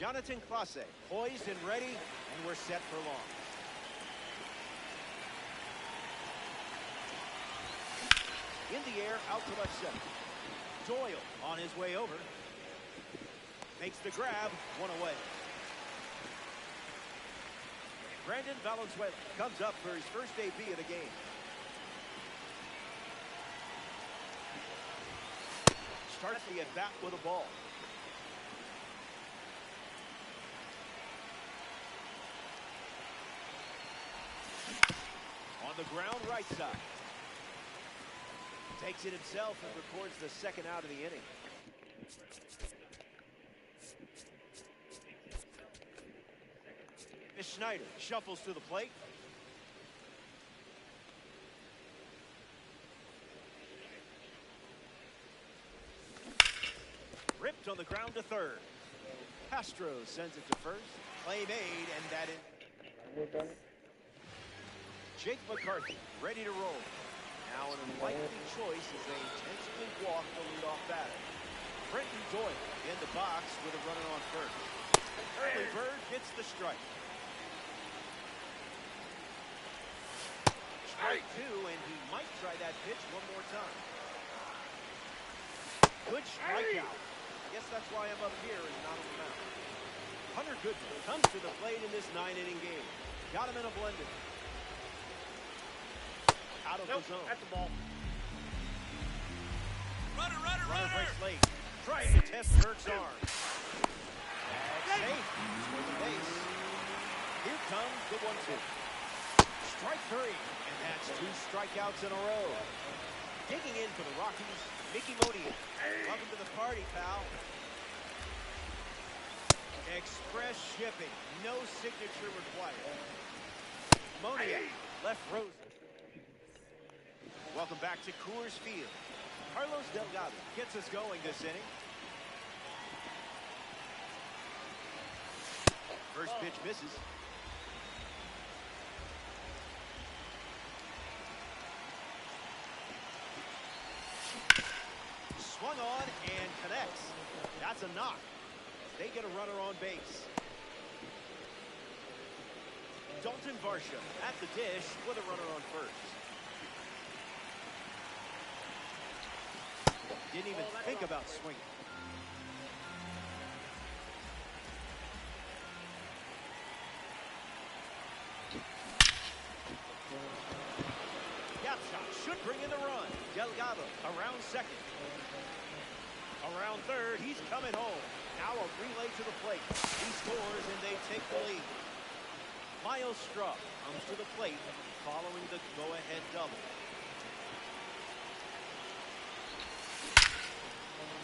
Jonathan Clase, poised and ready, and we're set for long. In the air, out to left center. Doyle on his way over. Makes the grab, one away. Brandon Valenzuela comes up for his first AB of the game. Starts the at-bat with a ball. On the ground, right side. Takes it himself and records the second out of the inning. Schneider shuffles to the plate. Ripped on the ground to third. Castro sends it to first. Play made, and that is Jake McCarthy ready to roll. Now an unlikely choice as they intentionally walk the leadoff batter. Brenton Doyle in the box with a runner on first. Early bird gets the strike. Strike two, and he might try that pitch one more time. Good strikeout. I guess that's why I'm up here and not on the mound. Hunter Goodman comes to the plate in this 9-inning game. Got him in a blender. Out of the zone. At the ball. Runner breaks late. Trying to test Kirk's arm. That's safe. For the base. Here comes the 1-2. Strike three. And that's 2 strikeouts in a row. Digging in for the Rockies, Mickey Modian. Welcome to the party, pal. Express shipping. No signature required. Modian left Rosen. Welcome back to Coors Field. Carlos Delgado gets us going this inning. First pitch misses. Swung on and connects. That's a knock. They get a runner on base. Dalton Varsha at the dish with a runner on first. Didn't even think about swinging. Gap shot should bring in the run. Delgado around second. Around third, he's coming home. Now a relay to the plate. He scores and they take the lead. Miles Straw comes to the plate following the go-ahead double.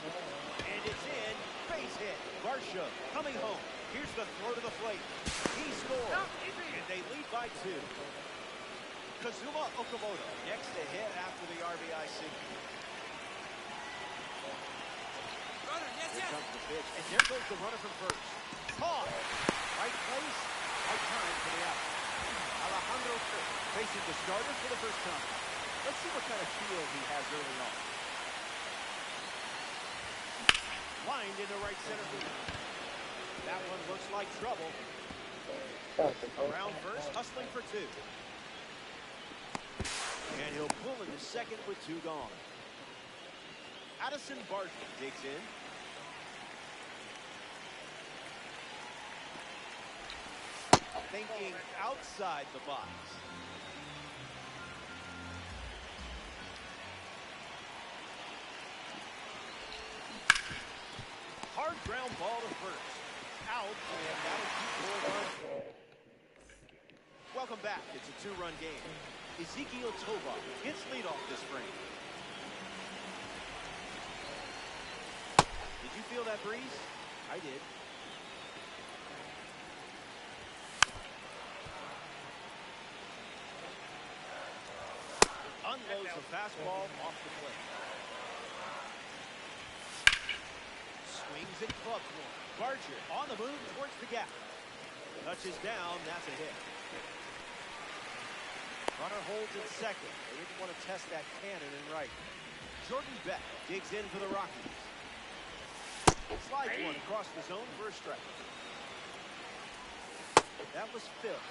And it's in. Base hit. Varsha coming home. Here's the throw to the plate. He scores. And they lead by 2. Kazuma Okamoto next to hit after the RBI single. Here comes the pitch, and there goes the runner from first. Caught. Right place, right time for the out. Alejandro Kirk facing the starter for the first time. Let's see what kind of feel he has early on. Lined into right center field. That one looks like trouble. Around first, hustling for 2. And he'll pull into second with 2 gone. Addison Barton digs in. Thinking outside the box. Hard ground ball to first. Out, and that'll keep 4 runs. Welcome back. It's a 2-run game. Ezekiel Tovar gets leadoff this frame. Did you feel that breeze? I did. Unloads the fastball off the plate. Swings at club one. Barger on the move towards the gap. Touches down, that's a hit. Runner holds at second. They didn't want to test that cannon in right. Jordan Beck digs in for the Rockies. Slides one across the zone for a strike. That was Phil.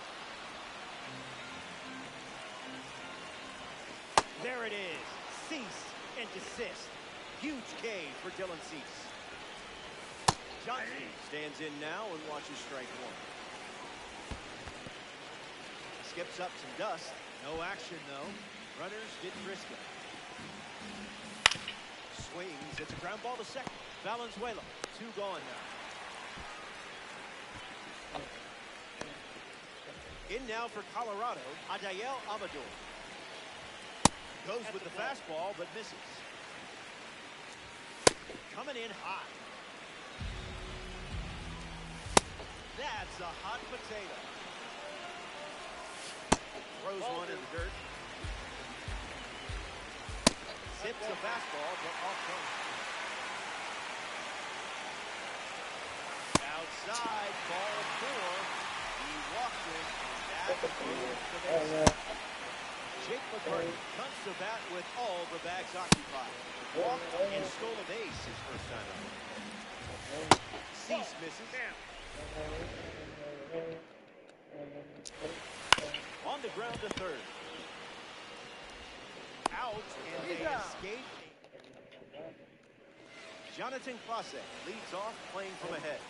There it is. Cease and desist. Huge K for Dylan Cease. Johnson stands in now and watches strike one. Skips up some dust. No action, though. Runners didn't risk it. Swings. It's a ground ball to second. Valenzuela. 2 gone now. In now for Colorado, Adael Amador. Goes with the fastball, but misses. Coming in hot. That's a hot potato. Throws one in the dirt. Sips the fastball, but off point. Outside, ball 4. He walked it, and that moves the base. Jake McCarthy comes to bat with all the bags occupied. Walked and stole a base his first time out. Cease misses. On the ground to third. Out, and they escape. Jonathan Clase leads off, playing from ahead.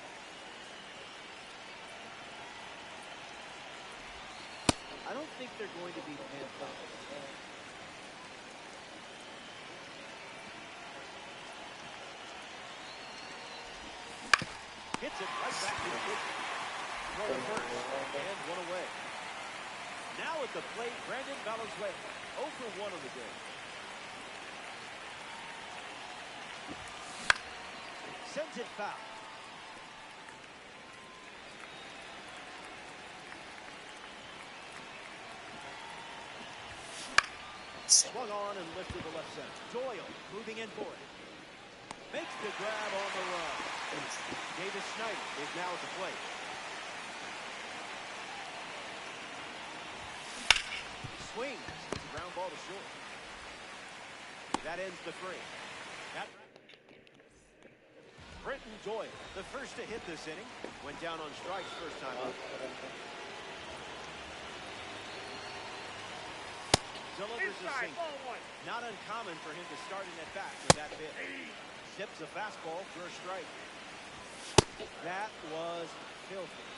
I don't think they're going to be panned up. Hits it right back to the pitcher. Throw to first, and one away. Now at the plate, Brandon Valenzuela. 0 for 1 on the day. Sends it foul. Swung on and lifted to left center. Doyle moving in for it. Makes the grab on the run. Davis Snyder is now at the plate. Swings. It's a ground ball to short. That ends the frame. Brenton Doyle, the first to hit this inning. Went down on strikes first time up. Delivers a single. Not uncommon for him to start an at-bat with that pitch. Zips a fastball for a strike. That was filthy.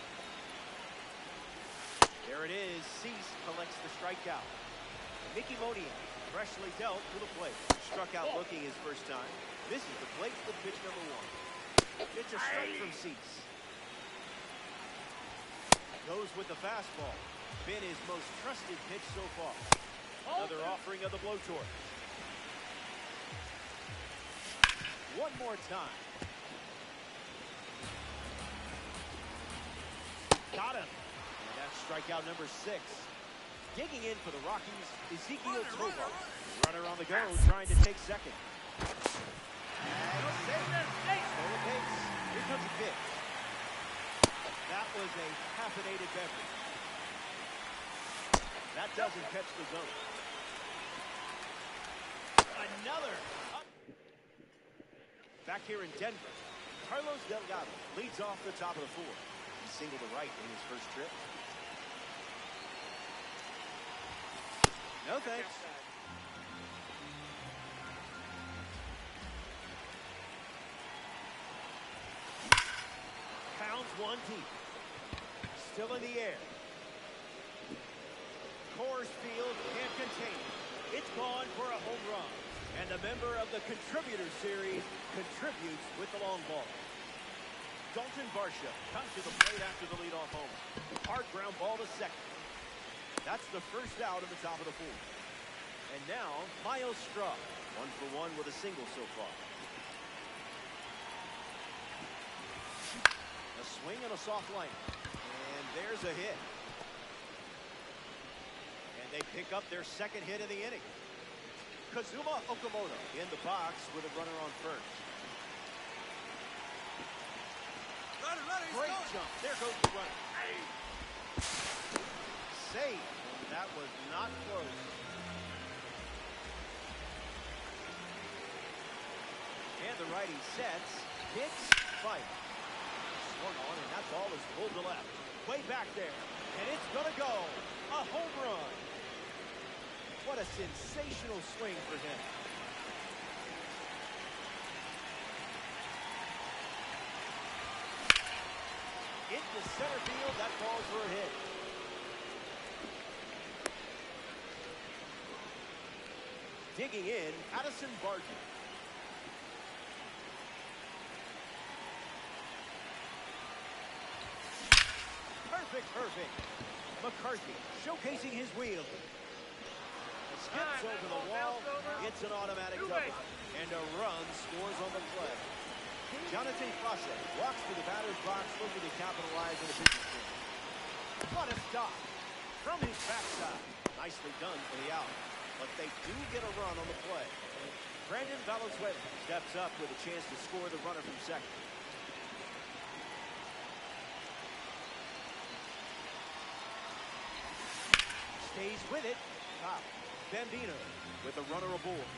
There it is. Cease collects the strikeout. Mickey Moniak freshly dealt to the plate. Struck out looking his first time. This is the plate with pitch number 1. It's a strike from Cease. Goes with the fastball. Been his most trusted pitch so far. Another offering of the blowtorch. One more time. Got him. And that's strikeout number 6. Digging in for the Rockies, Ezekiel Tovar. Runner on the go, trying to take second. Stole a base. Here comes a pitch. That was a caffeinated beverage. That doesn't catch the zone. Another. Back here in Denver, Carlos Delgado leads off the top of the 4th. He singled to right in his first trip. No thanks. Pounds one deep. Still in the air. Coors Field can't contain it. It's gone for a home run. And a member of the Contributor Series contributes with the long ball. Dalton Varsho comes to the plate after the leadoff homer. Hard ground ball to second. That's the first out of the top of the 4th. And now, Miles Straw. 1 for 1 with a single so far. A swing and a soft line. And there's a hit. And they pick up their second hit of the inning. Kazuma Okamoto in the box with a runner on first. Great jump. There goes the runner. Save. That was not close. And the righty sets. Hits. Fight. Swung on, and that ball is pulled to left. way back there, and it's going to go. A home run. What a sensational swing for him. Into center field, that calls for a hit. Digging in, Addison Barton. Perfect. McCarthy showcasing his wheel. Skips over the wall, gets an automatic double, and a run scores on the play. Jonathan Fauché walks to the batter's box looking to capitalize on the pitcher's swing. What a stop from his backside. Nicely done for the out, but they do get a run on the play. Brandon Valenzuela steps up with a chance to score the runner from second. Stays with it. Top. Bambino with the runner aboard.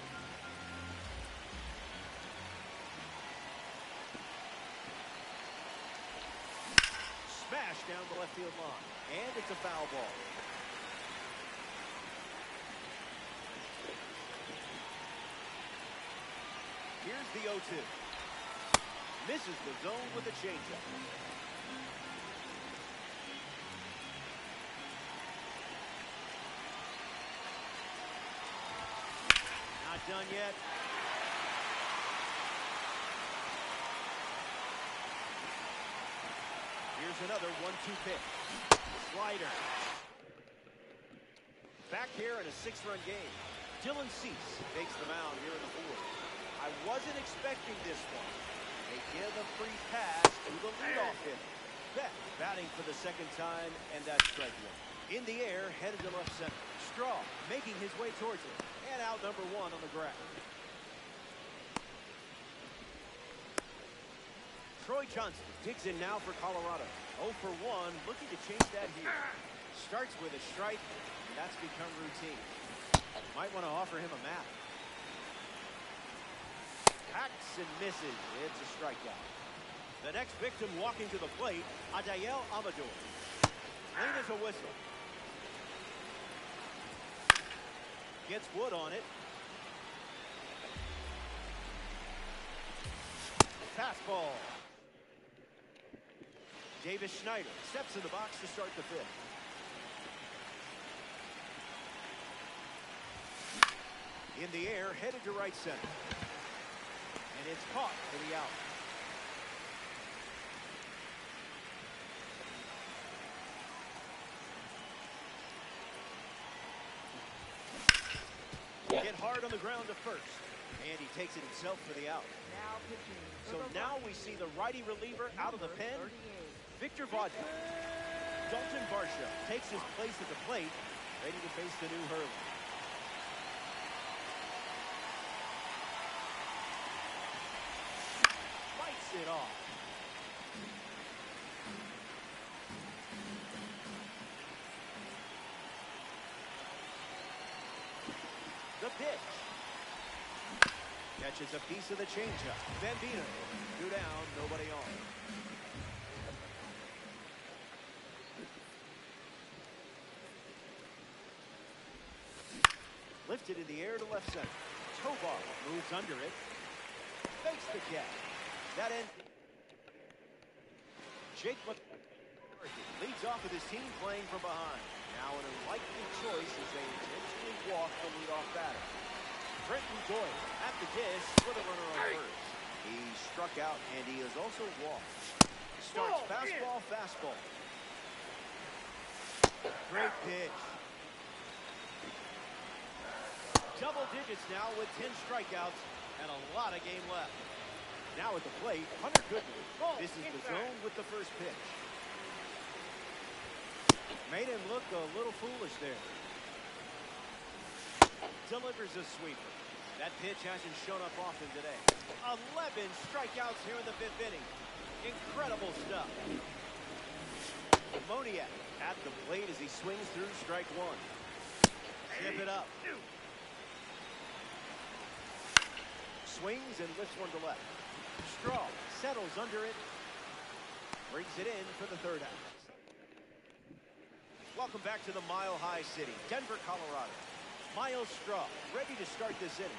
Smash down the left field line. And it's a foul ball. Here's the 0-2. Misses the zone with a changeup. Not done yet. Here's another 1-2 pitch. Slider. Back here in a 6-run game. Dylan Cease takes the mound here in the fourth. I wasn't expecting this one. They give a free pass to the leadoff hitter. Beck batting for the second time, and that's strike one. In the air, headed to left center. Straw making his way towards it. And out number 1 on the ground. Troy Johnston digs in now for Colorado. 0 for 1, looking to change that here. Starts with a strike, and that's become routine. Might want to offer him a map. Hacks and misses. It's a strikeout. The next victim walking to the plate, Adael Amador. Clean as a whistle. Gets wood on it. Fastball. Davis Schneider steps in the box to start the fifth. In the air, headed to right center. And it's caught for the out. Get hard on the ground to first. And he takes it himself for the out. So now we see the righty reliever out of the pen, Victor Vodka. Dalton Varsho takes his place at the plate, ready to face the new hurler. Fights it off. The pitch. Catches a piece of the changeup. Bambino. 2 down, nobody on. Lifted in the air to left center. Tovar moves under it. Fakes the catch. That end. Jake McCarthy leads off with his team playing from behind. Now an unlikely choice as they intentionally walk the leadoff batter. Brenton Doyle at the dish with a runner on first. He struck out and he is also walked. Starts fastball. Great pitch. Double digits now with 10 strikeouts and a lot of game left. Now at the plate, Hunter Goodman. This is the zone with the first pitch. Made him look a little foolish there. Delivers a sweeper. That pitch hasn't shown up often today. 11 strikeouts here in the 5th inning. Incredible stuff. Moniak at the plate as he swings through strike 1. Zip it up. Swings and lifts one to left. Straw settles under it. Brings it in for the third out. Welcome back to the Mile High City, Denver, Colorado. Miles Straw, ready to start this inning.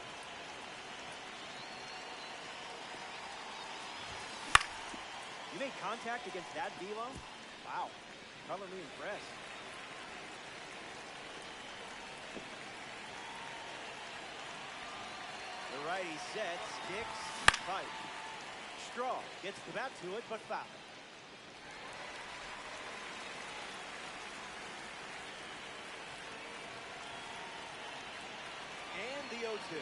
You made contact against that velo? Wow, color me impressed. The righty sets, kicks, fight. Straw gets the bat to it, but foul. And the 0-2.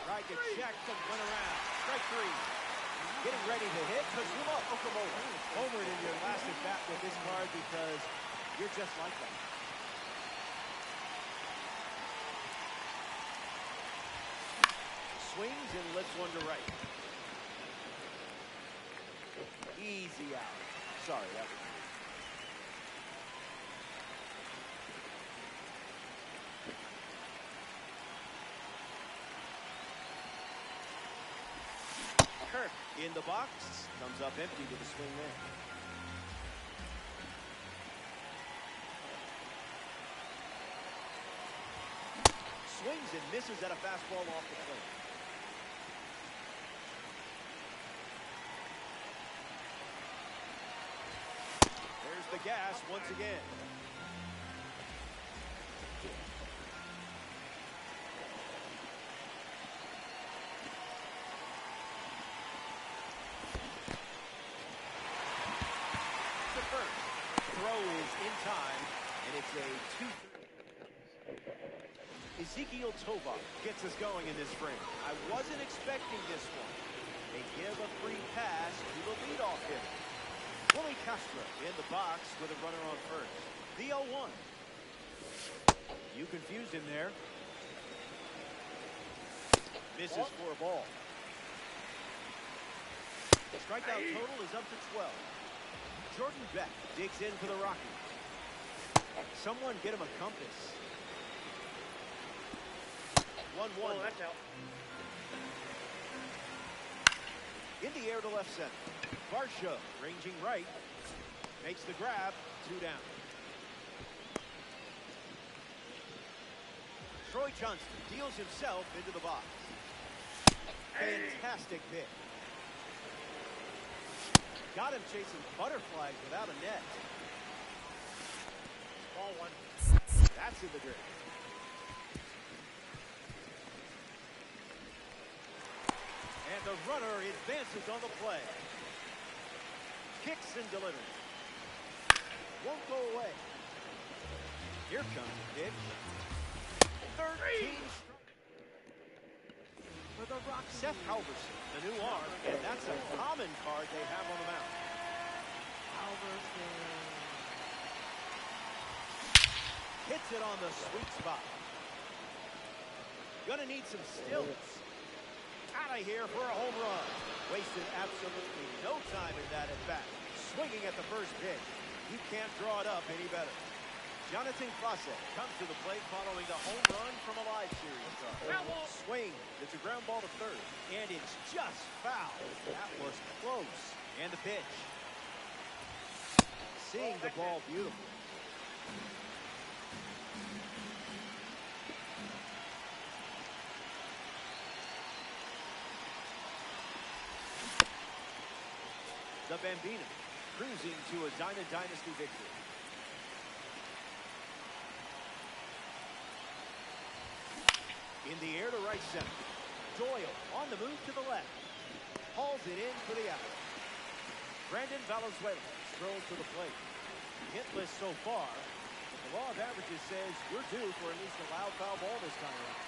Tried to check, but went around. Strike three. Getting ready to hit, Kazuma Okamoto. Homered in your last at bat with this card because you're just like that. Swings and lifts one to right. Easy out. Sorry, that was Kirk in the box. Comes up empty with a swing there. Swings and misses at a fastball off the plate. There's the gas once again. The first throw is in time, and it's a 2-3. Ezekiel Tovar gets us going in this frame. I wasn't expecting this one. They give a free pass to the leadoff hitter. Willie Castro in the box with a runner on first. The 0-1. You confused him there. Misses for a ball. The strikeout total is up to 12. Jordan Beck digs in for the Rockies. Someone get him a compass. 1-1. Oh, that's out. In the air to left center. Varsho ranging right. Makes the grab. 2 down. Troy Johnston deals himself into the box. Fantastic pick. Got him chasing butterflies without a net. Ball one. That's in the dirt. And the runner advances on the play. Kicks and delivers. Won't go away. Here comes the pitch. 13 for the Rock. Seth Halverson, the new arm, and that's a common card they have on the mound. Halverson hits it on the sweet spot. Gonna need some stills. Out of here for a home run. Wasted absolutely no time in that at bat. Swinging at the first pitch. You can't draw it up any better. Jonathan Fawcett comes to the plate following the home run from a live series start. Swing. It's a ground ball to third. And it's just foul. That was close. And the pitch. Seeing the ball beautiful. The Bambino cruising to a Dynasty victory. In the air to right center. Doyle on the move to the left. Hauls it in for the out. Brandon Valenzuela strolls to the plate. Hitless so far, but the law of averages says you're due for at least a loud foul ball this time around.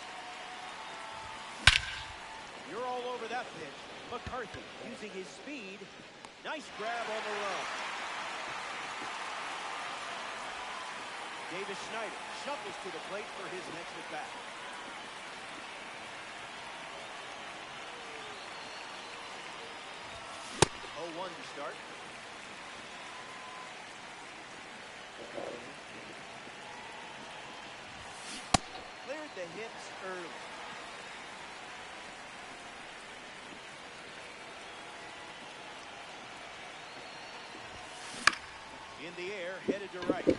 You're all over that pitch. McCarthy using his speed. Nice grab on the run. Davis Schneider shuffles to the plate for his next at bat. One to start. Cleared the hips early. In the air, headed to right.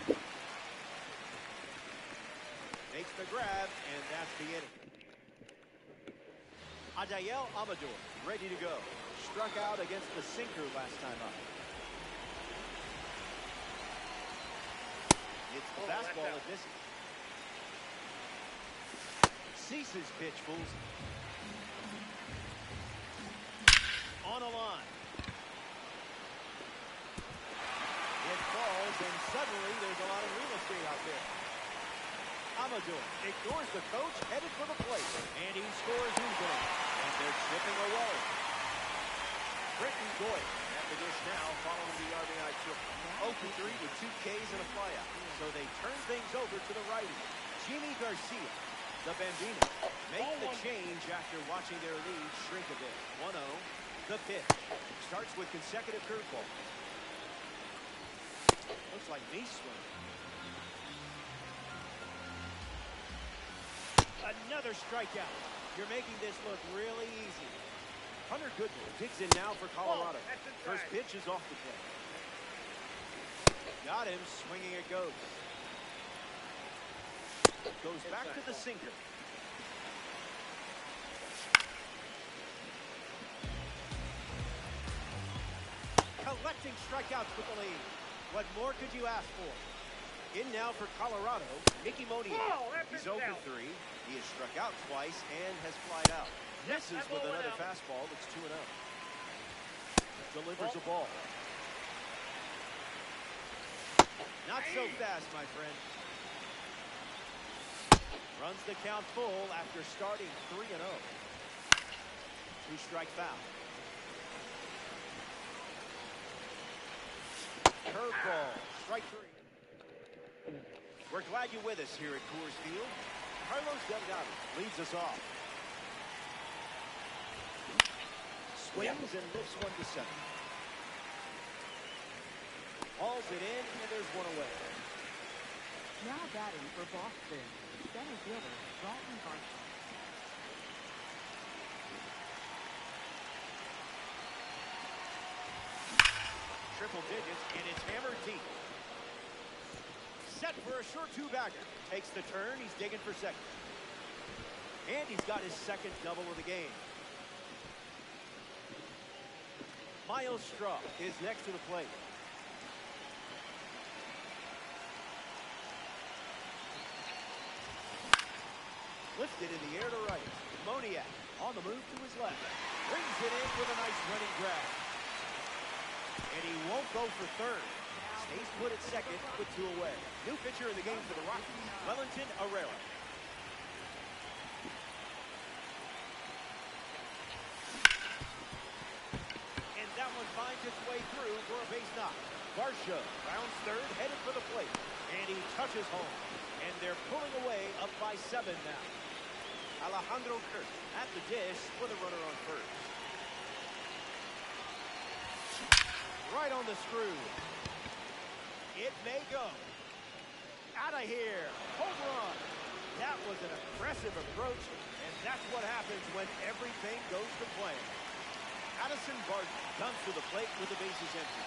the grab, and that's the inning. Adael Amador, ready to go. Struck out against the sinker last time up. It's the fastball that misses. Ceases pitch, fools. On a line. It falls, and suddenly there's a lot of real estate out there. Amador ignores the coach, headed for the plate, and he scores easily. And they're chipping away. Britton Goy at the dish now, following the RBI triple. 0-3 with 2 Ks and a flyout. So they turn things over to the righty. Jimmy Garcia, the Bambino, make the change after watching their lead shrink a bit. 1-0. The pitch starts with consecutive curveballs. Looks like knee swing. Another strikeout. You're making this look really easy. Hunter Goodman digs in now for Colorado. First pitch is off the plate. Got him. Swinging it goes. Goes back to the sinker. Collecting strikeouts with the lead. What more could you ask for? In now for Colorado, Mickey Monier. He's 0-3. He has struck out twice and has flied out. Misses with another fastball. It's 2-0. Delivers a ball. Not so fast, my friend. Runs the count full after starting 3-0. 2-strike foul. Curveball. Strike 3. We're glad you're with us here at Coors Field. Carlos Delgado leads us off. Swings and lifts one to center. Hauls it in, and there's one away. Now batting for Boston, center fielder Dalton Varsho. Triple digits, and it's hammered deep. Set for a short two-bagger. Takes the turn. He's digging for second. And he's got his second double of the game. Miles Straw is next to the plate. Lifted in the air to right. Monier on the move to his left. Brings it in with a nice running grab. And he won't go for third. Stays put at second with 2 away. New pitcher in the game for the Rockies, Wellington Herrera. And that one finds its way through for a base knock. Varsho rounds third, headed for the plate. And he touches home. And they're pulling away up by 7 now. Alejandro Kirk at the dish with a runner on first. Right on the screw. It may go. Out of here. Home run. That was an aggressive approach, and that's what happens when everything goes to plan. Addison Barton comes to the plate with the bases empty.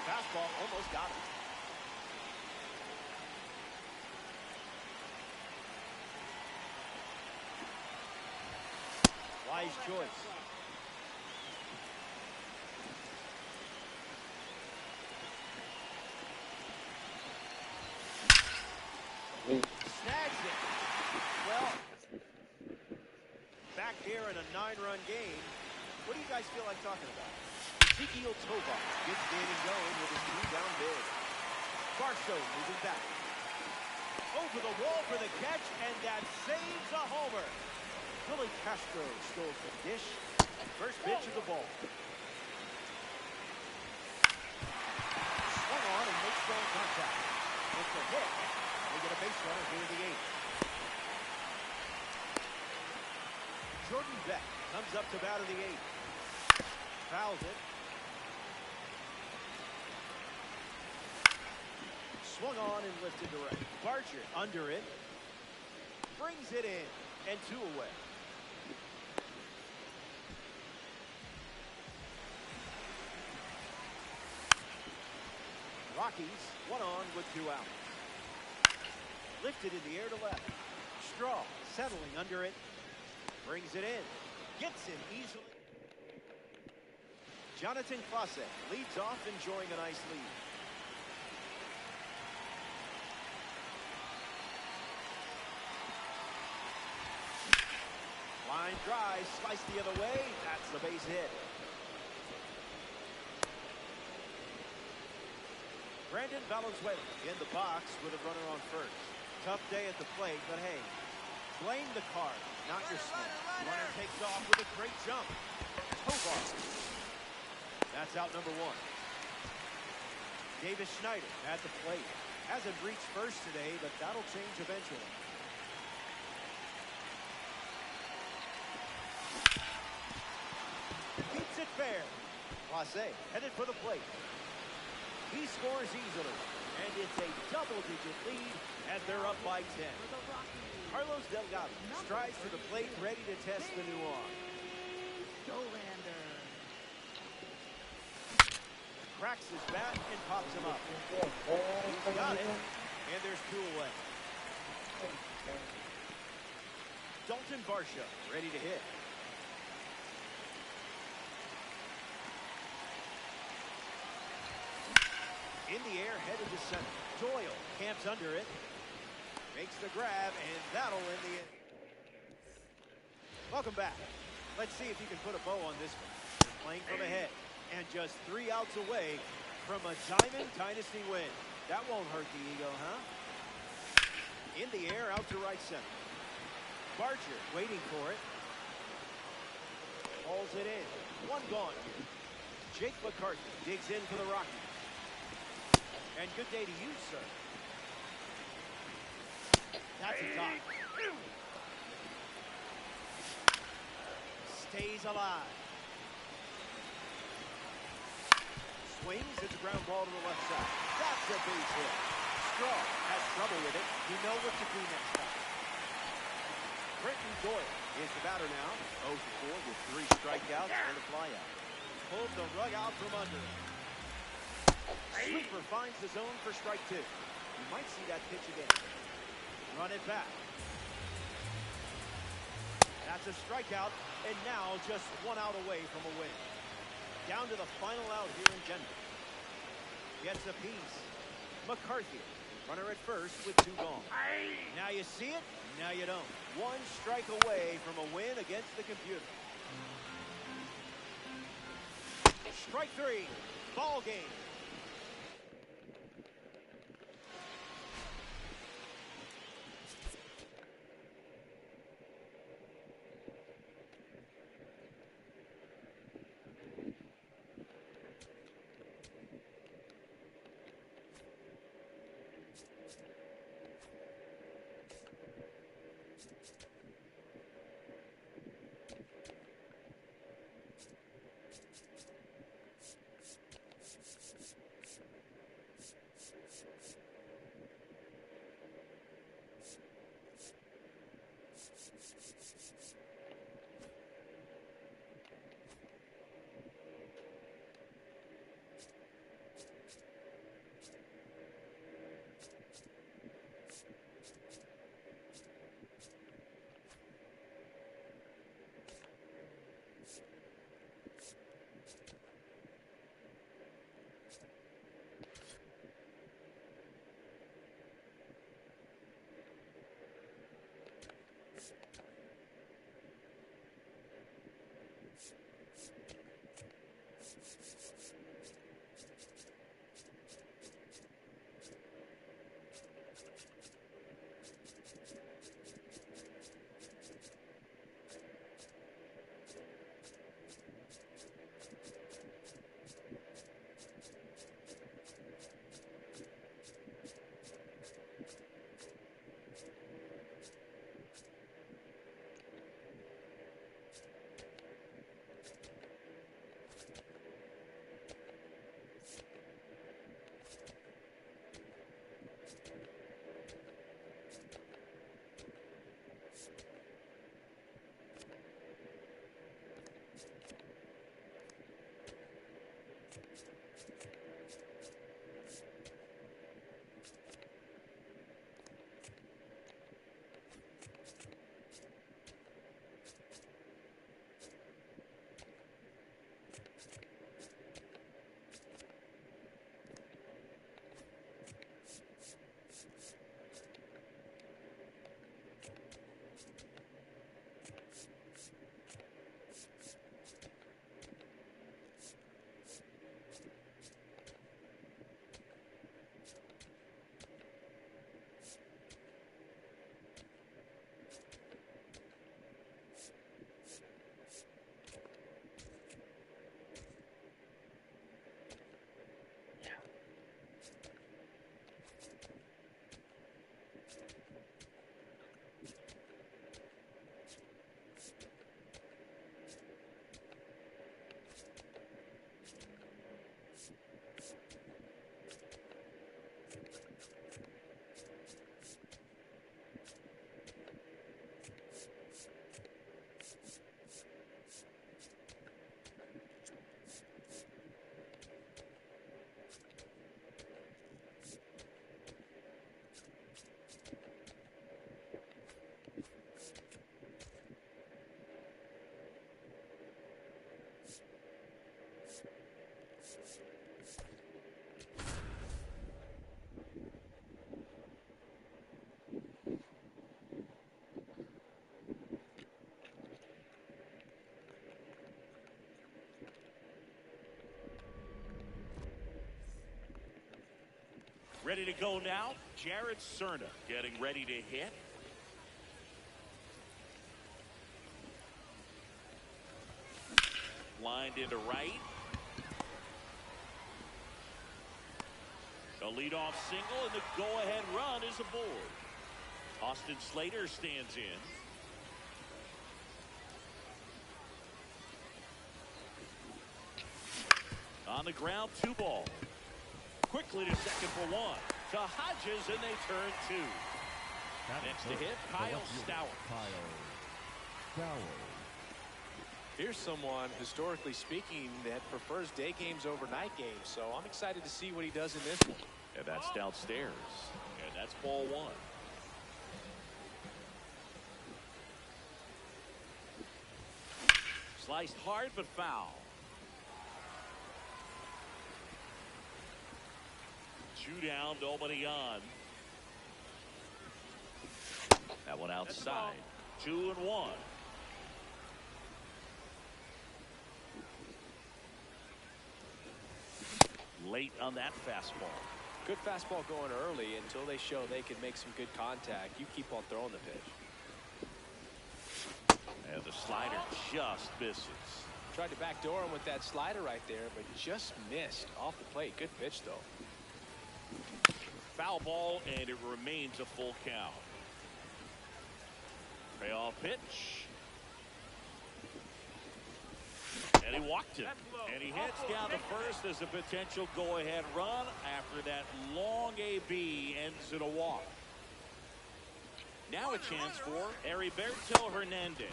Fastball almost got him. Wise choice. Snags it. Well, back here in a 9-run game, what do you guys feel like talking about? Ezekiel Tovar gets the inning going with his 3-down bid. Varsho moving back. Over the wall for the catch, and that saves a homer. Willie Castro stole the dish. First pitch of the ball. Swung on and makes strong contact. It's a hit. They get a base runner here in the 8th. Jordan Beck comes up to bat in the 8th. Fouls it. Swung on and lifted to right. Barger under it. Brings it in. And 2 away. Rockies, 1 on with 2 outs. Lifted in the air to left. Straw settling under it. Brings it in. Gets in easily. Jonathan Clase leads off, enjoying a nice lead. Line drive, sliced the other way. That's the base hit. Brandon Valenzuela in the box with a runner on first. Tough day at the plate, but hey, blame the card, not your swing. Runner takes off with a great jump. Tovar. That's out number one. Davis Schneider at the plate. Hasn't reached first today, but that'll change eventually. Keeps it fair. Clase headed for the plate. He scores easily, and it's a double-digit lead as they're up by 10. Carlos Delgado strides to the plate, ready to test the new arm. Cracks his bat and pops him up. He's got it, and there's two away. Dalton Varsho ready to hit. In the air, headed to center. Doyle camps under it. Makes the grab, and that'll end the inning. Welcome back. Let's see if you can put a bow on this one. They're playing from ahead, and just 3 outs away from a Diamond Dynasty win. That won't hurt the ego, huh? In the air, out to right center. Barger waiting for it. Hauls it in. One gone. Jake McCarthy digs in for the Rockies. And good day to you, sir. That's a top. Stays alive. Swings, it's a ground ball to the left side. That's a base hit. Straw has trouble with it. You know what to do next time. Brenton Doyle is the batter now. 0 for 4 with 3 strikeouts and a flyout. Pulls the rug out from under him. Sweeper finds the zone for strike 2. You might see that pitch again. Run it back. That's a strikeout, and now just 1 out away from a win. Down to the final out here in Denver. Gets a piece. McCarthy, runner at first with 2 gone. Now you see it, now you don't. 1 strike away from a win against the computer. Strike 3, ball game. Ready to go now, Jared Cerna getting ready to hit. Lined into right. A leadoff single, and the go-ahead run is aboard. Austin Slater stands in. On the ground, 2 ball. Quickly to second for 1. To Hodges, and they turn 2. Next to hit, Kyle Stowers. Here's someone, historically speaking, that prefers day games over night games. So I'm excited to see what he does in this one. And that's downstairs. And that's ball 1. Sliced hard, but foul. 2 down, nobody on. That one outside. 2-1. Late on that fastball. Good fastball going early until they show they can make some good contact. You keep on throwing the pitch. And the slider just misses. Tried to backdoor him with that slider right there, but just missed off the plate. Good pitch, though. Foul ball, and it remains a full count. Payoff pitch. And he walked it. And he heads down to first as a potential go-ahead run after that long AB ends in a walk. Now a chance for Heriberto Hernandez.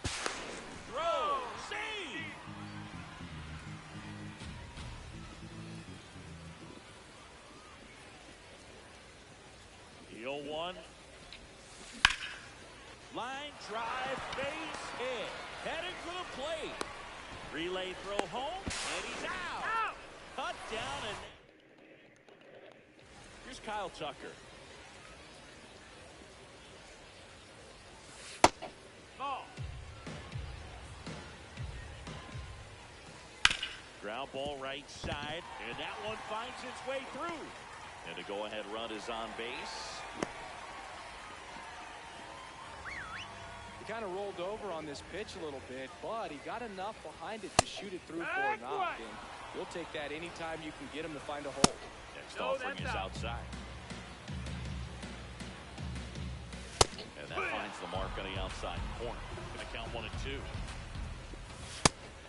Throw. Save. The 0-1. Line drive, base hit. Heading for the plate. Relay throw home, and he's out. Cut down, and here's Kyle Tucker. Ball. Ground ball right side, and that one finds its way through. And the go-ahead run is on base. Kind of rolled over on this pitch a little bit, but he got enough behind it to shoot it through for a knock, and you'll take that anytime you can get him to find a hole. Next offering is outside. And that finds the mark on the outside corner. Gonna count 1-2.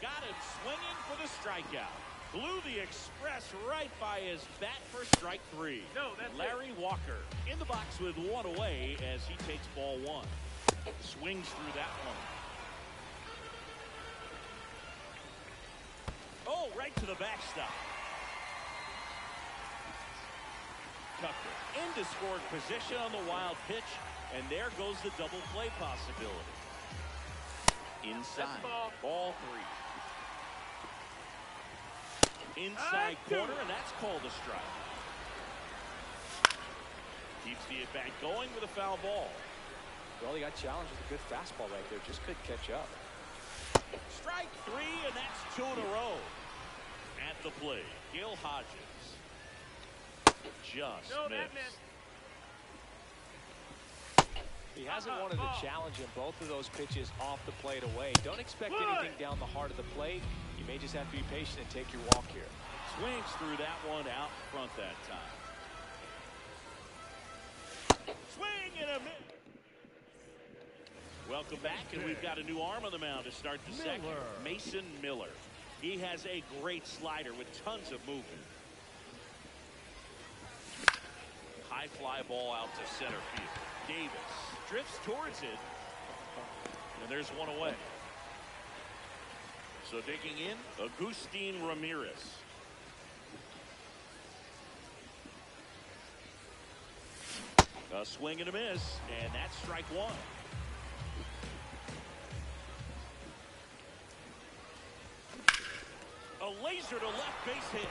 Got him swinging for the strikeout. Blew the express right by his bat for strike 3. Larry Walker in the box with 1 away as he takes ball 1. Swings through that one. Oh, right to the backstop. Tucker into scoring position on the wild pitch, and there goes the double play possibility. Inside, ball 3. Inside corner, and that's called a strike. Keeps the at-bat going with a foul ball. Well, he got challenged with a good fastball right there. Just couldn't catch up. Strike 3, and that's 2 in a row. At the plate, Gil Hodges. Just missed. He hasn't wanted to challenge him. Both of those pitches off the plate away. Don't expect anything down the heart of the plate. You may just have to be patient and take your walk here. Swings through that one out front that time. Swing and a miss. Welcome back, and we've got a new arm on the mound to start the second. Mason Miller. He has a great slider with tons of movement. High fly ball out to center field. Davis drifts towards it, and there's 1 away. So digging in, Agustin Ramirez. A swing and a miss, and that's strike 1. A laser to left base hit.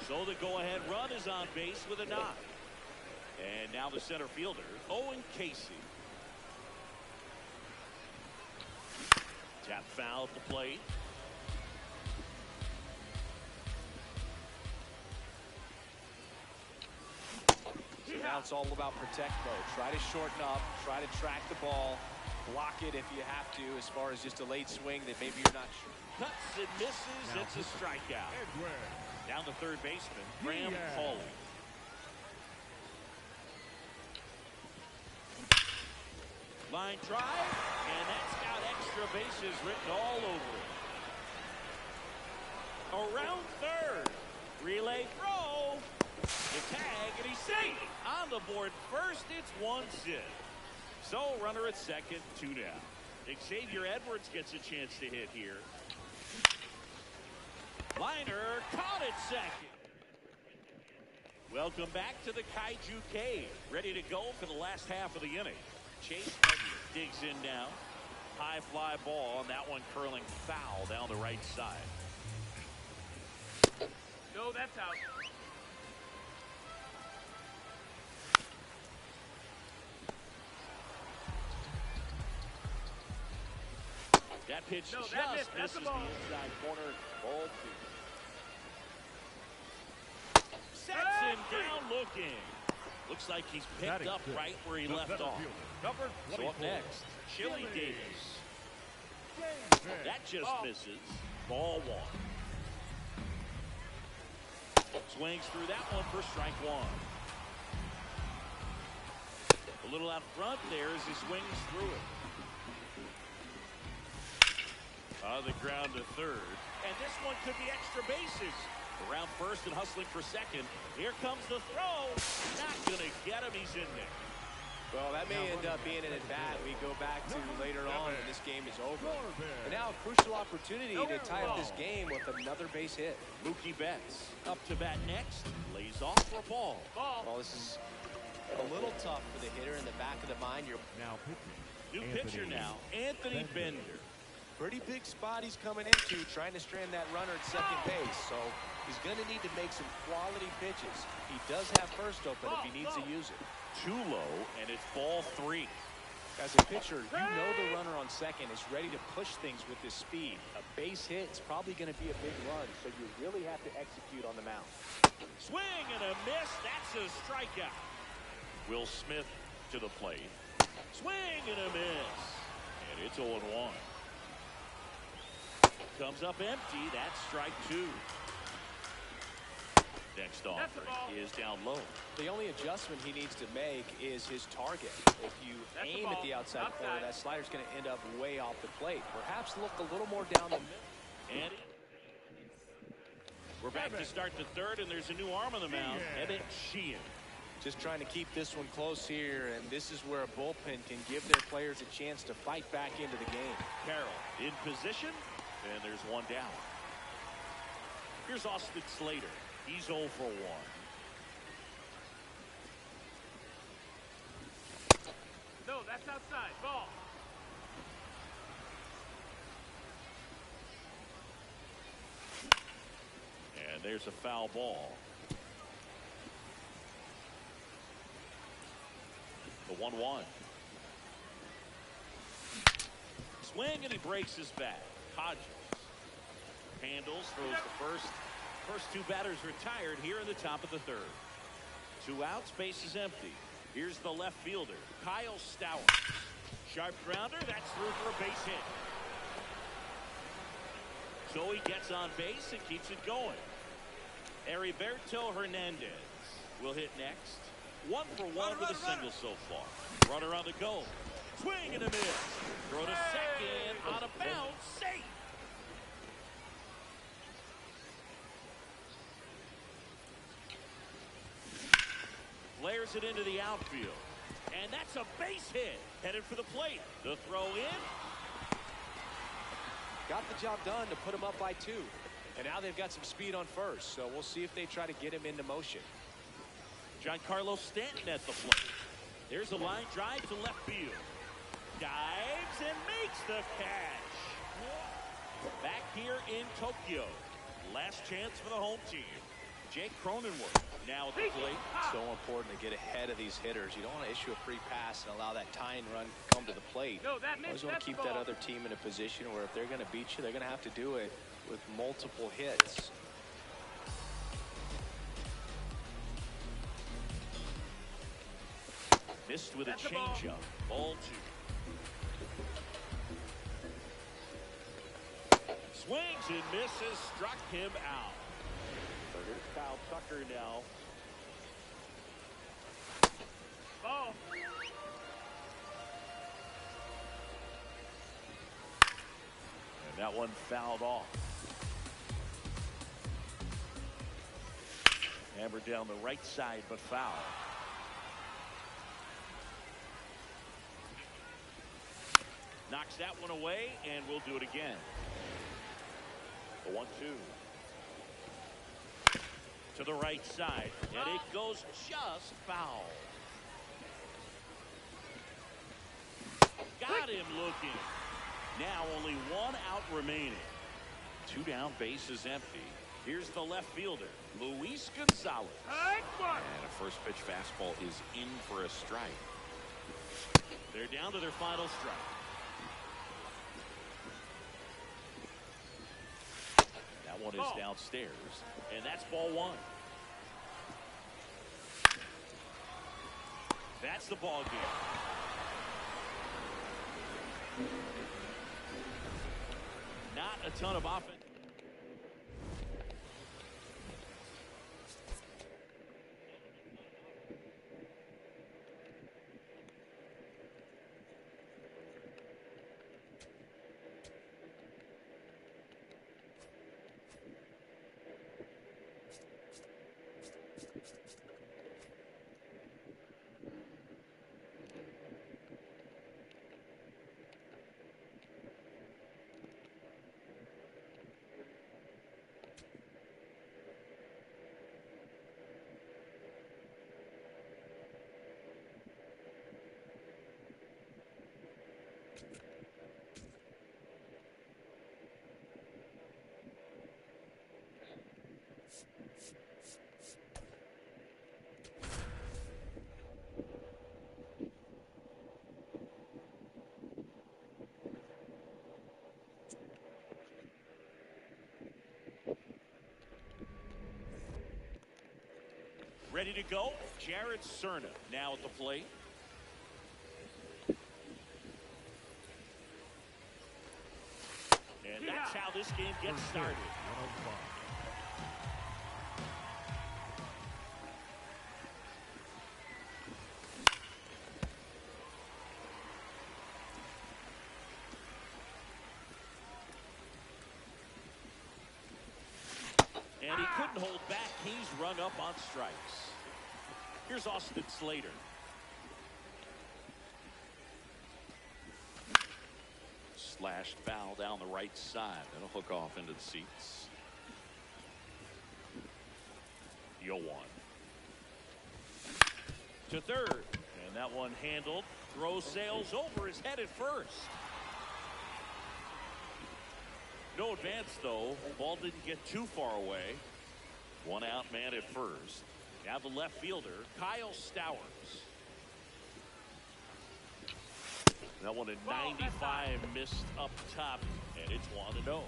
So the go-ahead run is on base with a knock. And now the center fielder, Owen Casey. Tap foul at the plate. Now it's all about protect mode. Try to shorten up, try to track the ball, block it if you have to, as far as just a late swing that maybe you're not sure. Cuts and misses. It's a strikeout. Down the third baseman, Graham Foley. Line drive, and that's got extra bases written all over it. Around third. Relay throw. The tag, and he's safe. On the board first, it's 1-0. So runner at second, 2 down. Xavier Edwards gets a chance to hit here. Liner caught at second. Welcome back to the Kaiju Cave. Ready to go for the last half of the inning. Chase digs in now. High fly ball, and that one curling foul down the right side. No, that's out. That pitch No, just that missed. That's misses the ball. the inside corner. Ball 2. Sets him down looking. Looks like he's picked up right where he left off. So up next, Chili Davis. That just misses. Ball 1. Swings through that one for strike 1. A little out front there as he swings through it. On the ground to third. And this one could be extra bases. Around first and hustling for second. Here comes the throw. Not going to get him. He's in there. Well, that may end up being an at-bat we go back to later on when this game is over. And now a crucial opportunity to tie up this game with another base hit. Mookie Betts up to bat next. Lays off for a ball. Well, this is a little tough for the hitter in the back of the mind. New pitcher now, Anthony Bender. Pretty big spot he's coming into, trying to strand that runner at second base. So he's going to need to make some quality pitches. He does have first open if he needs to use it. Too low, and it's ball 3. As a pitcher, you know the runner on second is ready to push things with his speed. A base hit is probably going to be a big run, so you really have to execute on the mound. Swing and a miss. That's a strikeout. Will Smith to the plate. Swing and a miss. And it's 0-1. Comes up empty. That's strike 2. Next offering is down low. The only adjustment he needs to make is his target. If you aim at the outside corner, that slider's going to end up way off the plate. Perhaps look a little more down the middle. And we're back to start the third, and there's a new arm on the mound. Emmett Sheehan. Just trying to keep this one close here, and this is where a bullpen can give their players a chance to fight back into the game. Carroll in position, and there's one down. Here's Austin Slater. He's 0 for 1. No, that's outside. Ball. And there's a foul ball. The 1-1. Swing, and he breaks his bat. Hodges handles, throws the first. First 2 batters retired here in the top of the third. 2 outs, base is empty. Here's the left fielder, Kyle Stowers. Sharp grounder, that's through for a base hit. So he gets on base and keeps it going. Heriberto Hernandez will hit next. 1 for 1 with a single so far. Runner on the go. Swing and a miss. Throw to second, out of bounds, safe. Flares it into the outfield. And that's a base hit. Headed for the plate. The throw in. Got the job done to put him up by 2. And now they've got some speed on first. So we'll see if they try to get him into motion. Giancarlo Stanton at the plate. There's a line drive to left field. Dives and makes the catch. Back here in Tokyo. Last chance for the home team. Jake Cronenworth now at the plate. So important to get ahead of these hitters. You don't want to issue a free pass and allow that tying run come to the plate. No, that you always want to keep that other team in a position where if they're going to beat you, they're going to have to do it with multiple hits. Missed with a That's a ball. changeup. Ball 2. Swings and misses. Struck him out. So here's Kyle Tucker now. Ball. And that one fouled off. Hammered down the right side, but foul. Knocks that one away, and we'll do it again. The 1-2. To the right side, and it goes just foul. Got him looking. Now only one out remaining. 2 down, bases empty. Here's the left fielder, Luis Gonzalez. And a first pitch fastball is in for a strike. They're down to their final strike. That one is downstairs, and that's ball 1. That's the ball game. Not a ton of offense. Ready to go, Jared Cerna now at the plate. And that's how this game gets started. And he couldn't hold back. He's rung up on strikes. Here's Austin Slater. Slashed foul down the right side. That'll hook off into the seats. 0-1. To third. And that one handled. Throw sails over his head at first. No advance, though. Ball didn't get too far away. 1 out, man at first. Now the left fielder, Kyle Stowers. That one in 95 missed up top, and it's 1-0.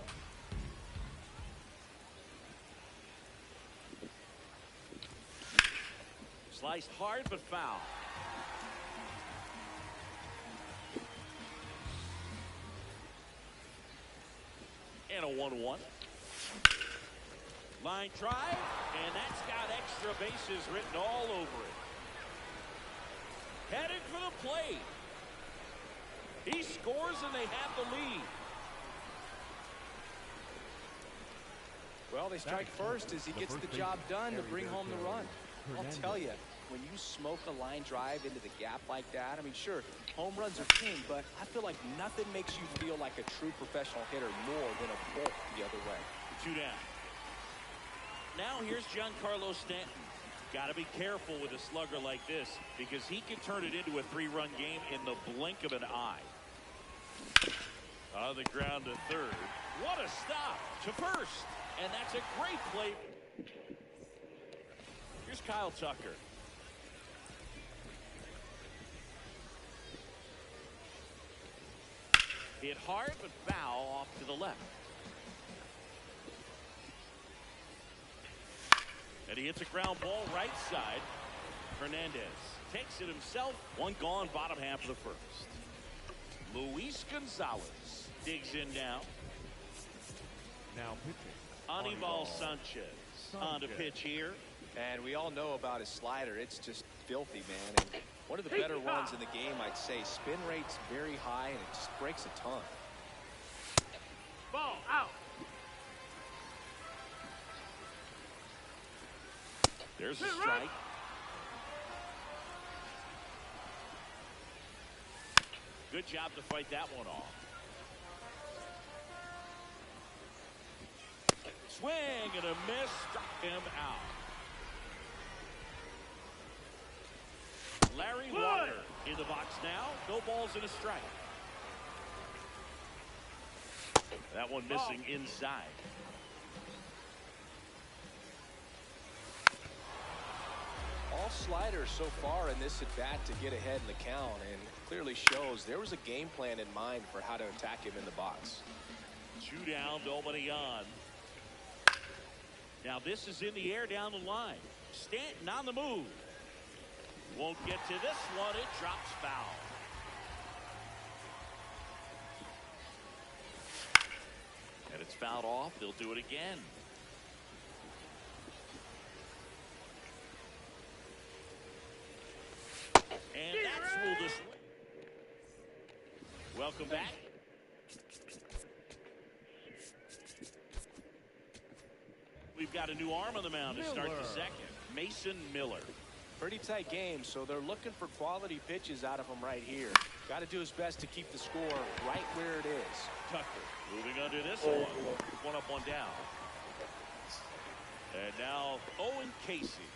Sliced hard, but foul. And a 1-1. Line drive, and that's got extra bases written all over it. Headed for the plate. He scores, and they have the lead. Well, they strike first as he gets the job done to bring home the run. I'll tell you, when you smoke a line drive into the gap like that, I mean, sure, home runs are king, but I feel like nothing makes you feel like a true professional hitter more than a bolt the other way. 2 down. Now here's Giancarlo Stanton. Got to be careful with a slugger like this because he can turn it into a 3-run game in the blink of an eye. On the ground to third. What a stop to first. And that's a great play. Here's Kyle Tucker. Hit hard, but foul off to the left. And he hits a ground ball right side. Hernandez takes it himself. One gone, bottom half of the first. Luis Gonzalez digs in now. Now pitching. Anibal Sanchez on to pitch here. And we all know about his slider. It's just filthy, man. And one of the better ones in the game, I'd say. Spin rate's very high, and it just breaks a ton. Ball out. There's a strike. Good job to fight that one off. Swing and a miss, struck him out. Larry Walker in the box now. No balls and a strike. That one missing inside. All sliders so far in this at bat to get ahead in the count, and clearly shows there was a game plan in mind for how to attack him in the box. 2 down, nobody on. Now this is in the air down the line. Stanton on the move. Won't get to this one. It drops foul. And it's fouled off. They'll do it again. And that's ruled us. Welcome back. We've got a new arm on the mound to start the second. Mason Miller. Pretty tight game, so they're looking for quality pitches out of him right here. Got to do his best to keep the score right where it is. Tucker moving under this one. One up, one down. And now Owen Casey.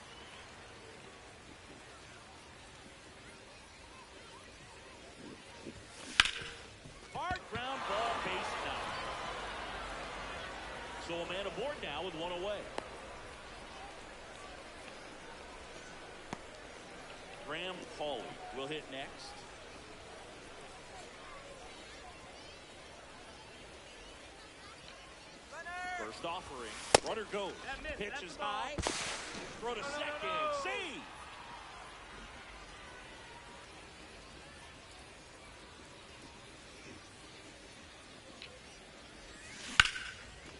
Hard ground ball, base down. So a man aboard now with one away. Graham Pauley will hit next. First offering. Runner goes. Pitch is high. Throw to second. See.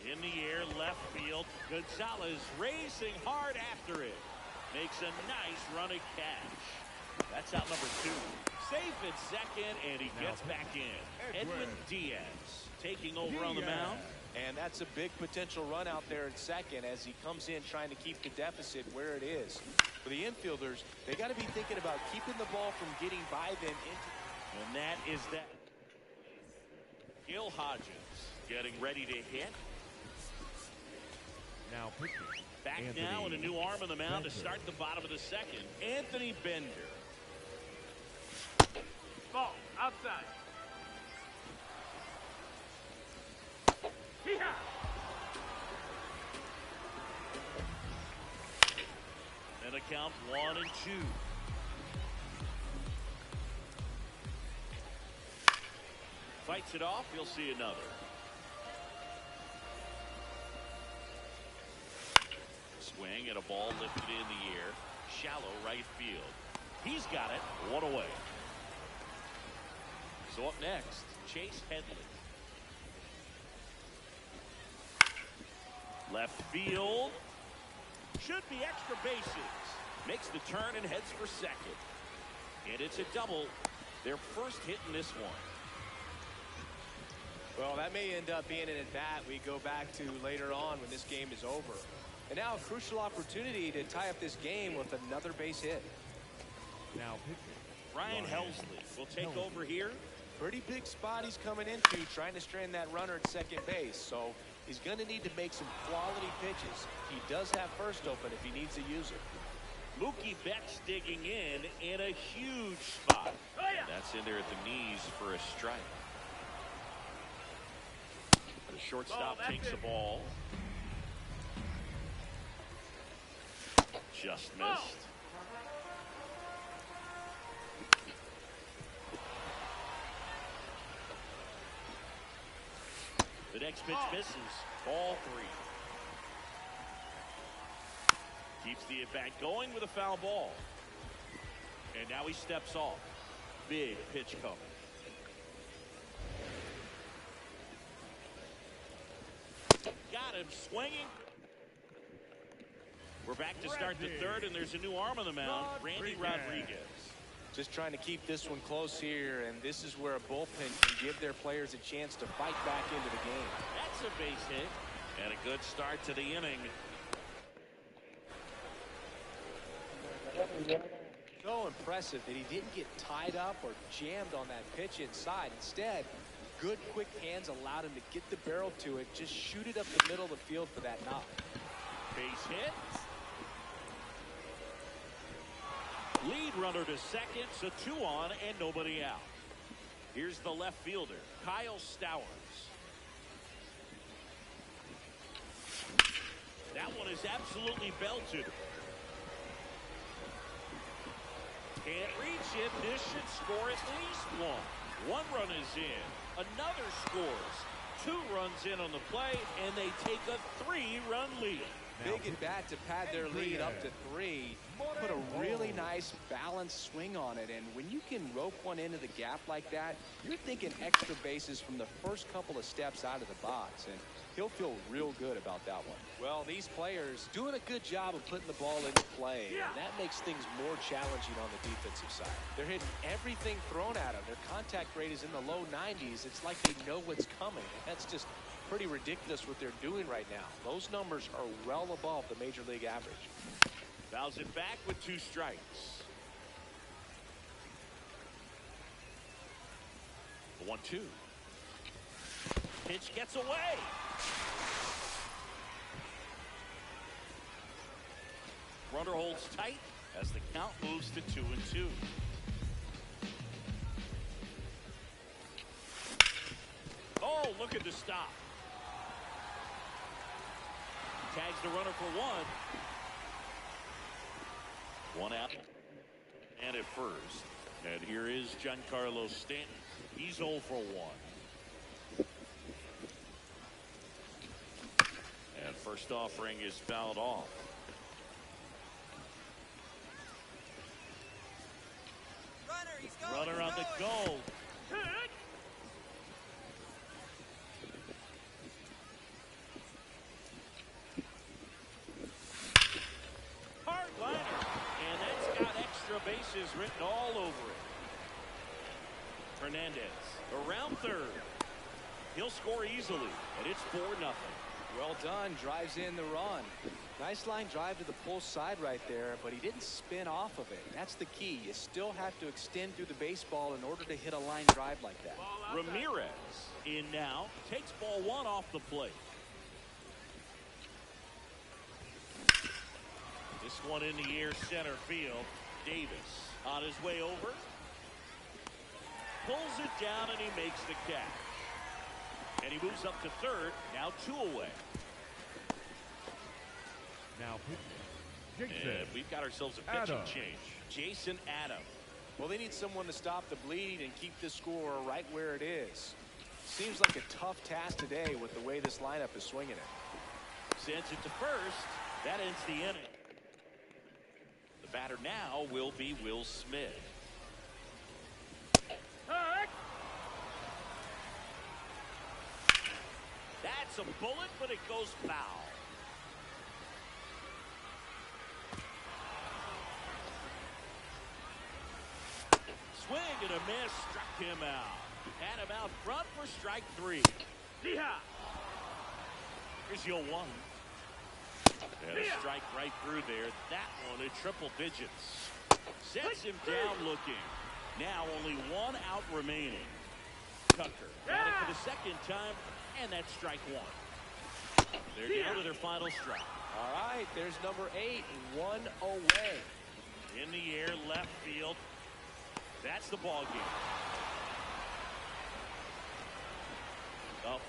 In the air, left field. Gonzalez racing hard after it. Makes a nice running catch. That's out number 2. Safe at second, and he gets back in. Edwin Diaz taking over on the mound. And that's a big potential run out there at second as he comes in trying to keep the deficit where it is. For the infielders, they got to be thinking about keeping the ball from getting by them into. And that is that. Gil Hodges getting ready to hit. Now pitching. Back now and a new arm on the mound to start the bottom of the second. Anthony Bender. Ball outside. And a count 1 and 2. Fights it off. You'll see another. Swing and a ball lifted in the air. Shallow right field. He's got it. One away. So up next, Chase Headley. Left field. Should be extra bases. Makes the turn and heads for second. And it's a double. Their first hit in this one. Well, that may end up being an at-bat we go back to later on when this game is over. And now a crucial opportunity to tie up this game with another base hit. Now pitching. Ryan Helsley will take over here. Pretty big spot he's coming into, trying to strand that runner at second base. So he's going to need to make some quality pitches. He does have first open if he needs to use it. Mookie Betts digging in a huge spot. That's in there at the knees for a strike. The shortstop takes the ball. Just missed. The next pitch misses. Ball 3. Keeps the at-bat going with a foul ball. And now he steps off. Big pitch coming. Got him swinging. We're back to start the third, and there's a new arm on the mound, Randy Rodriguez. Just trying to keep this one close here, and this is where a bullpen can give their players a chance to fight back into the game. That's a base hit. And a good start to the inning. So impressive that he didn't get tied up or jammed on that pitch inside. Instead, good quick hands allowed him to get the barrel to it, just shoot it up the middle of the field for that knock. Base hit. Lead runner to second, so 2 on and nobody out. Here's the left fielder, Kyle Stowers. That one is absolutely belted. Can't reach it. This should score at least one. 1 run is in. Another scores. 2 runs in on the play, and they take a 3-run lead. Big at bat to pad their lead up to 3. Put a really nice balanced swing on it, and when you can rope one into the gap like that, you're thinking extra bases from the first couple of steps out of the box, and he'll feel real good about that one. Well, these players doing a good job of putting the ball into play, and that makes things more challenging on the defensive side. They're hitting everything thrown at them. Their contact rate is in the low 90s. It's like they know what's coming. That's just pretty ridiculous what they're doing right now. Those numbers are well above the major league average. Fouls it back with 2 strikes. The 1-2. Pitch gets away. Runner holds tight as the count moves to 2-2. Oh, look at the stop. Tags the runner for 1. 1 out. And at first. And here is Giancarlo Stanton. He's 0 for 1. And first offering is fouled off. Runner on the go. Hard liner. And that's got extra bases written all over it. Hernandez around third. He'll score easily, and it's 4-0. Well done. Drives in the run. Nice line drive to the pull side right there, but he didn't spin off of it. That's the key. You still have to extend through the baseball in order to hit a line drive like that. Ramirez in now. Takes ball 1 off the plate. This one in the air center field. Davis on his way over. Pulls it down and he makes the catch. And he moves up to third. Now 2 away. Now pitching. And we've got ourselves a pitching change. Jason Adam. Well, they need someone to stop the bleeding and keep the score right where it is. Seems like a tough task today with the way this lineup is swinging it. Sends it to first. That ends the inning. The batter now will be Will Smith. That's a bullet, but it goes foul. Swing and a miss, struck him out. Had him out front for strike 3. Here's your 1. And a strike right through there. That one at triple digits. Sets him down looking. Now only 1 out remaining. Tucker got it for the second time, and that's strike 1. They're down to their final strike. All right, there's number 8, 1 away. In the air, left field. That's the ball game. Up.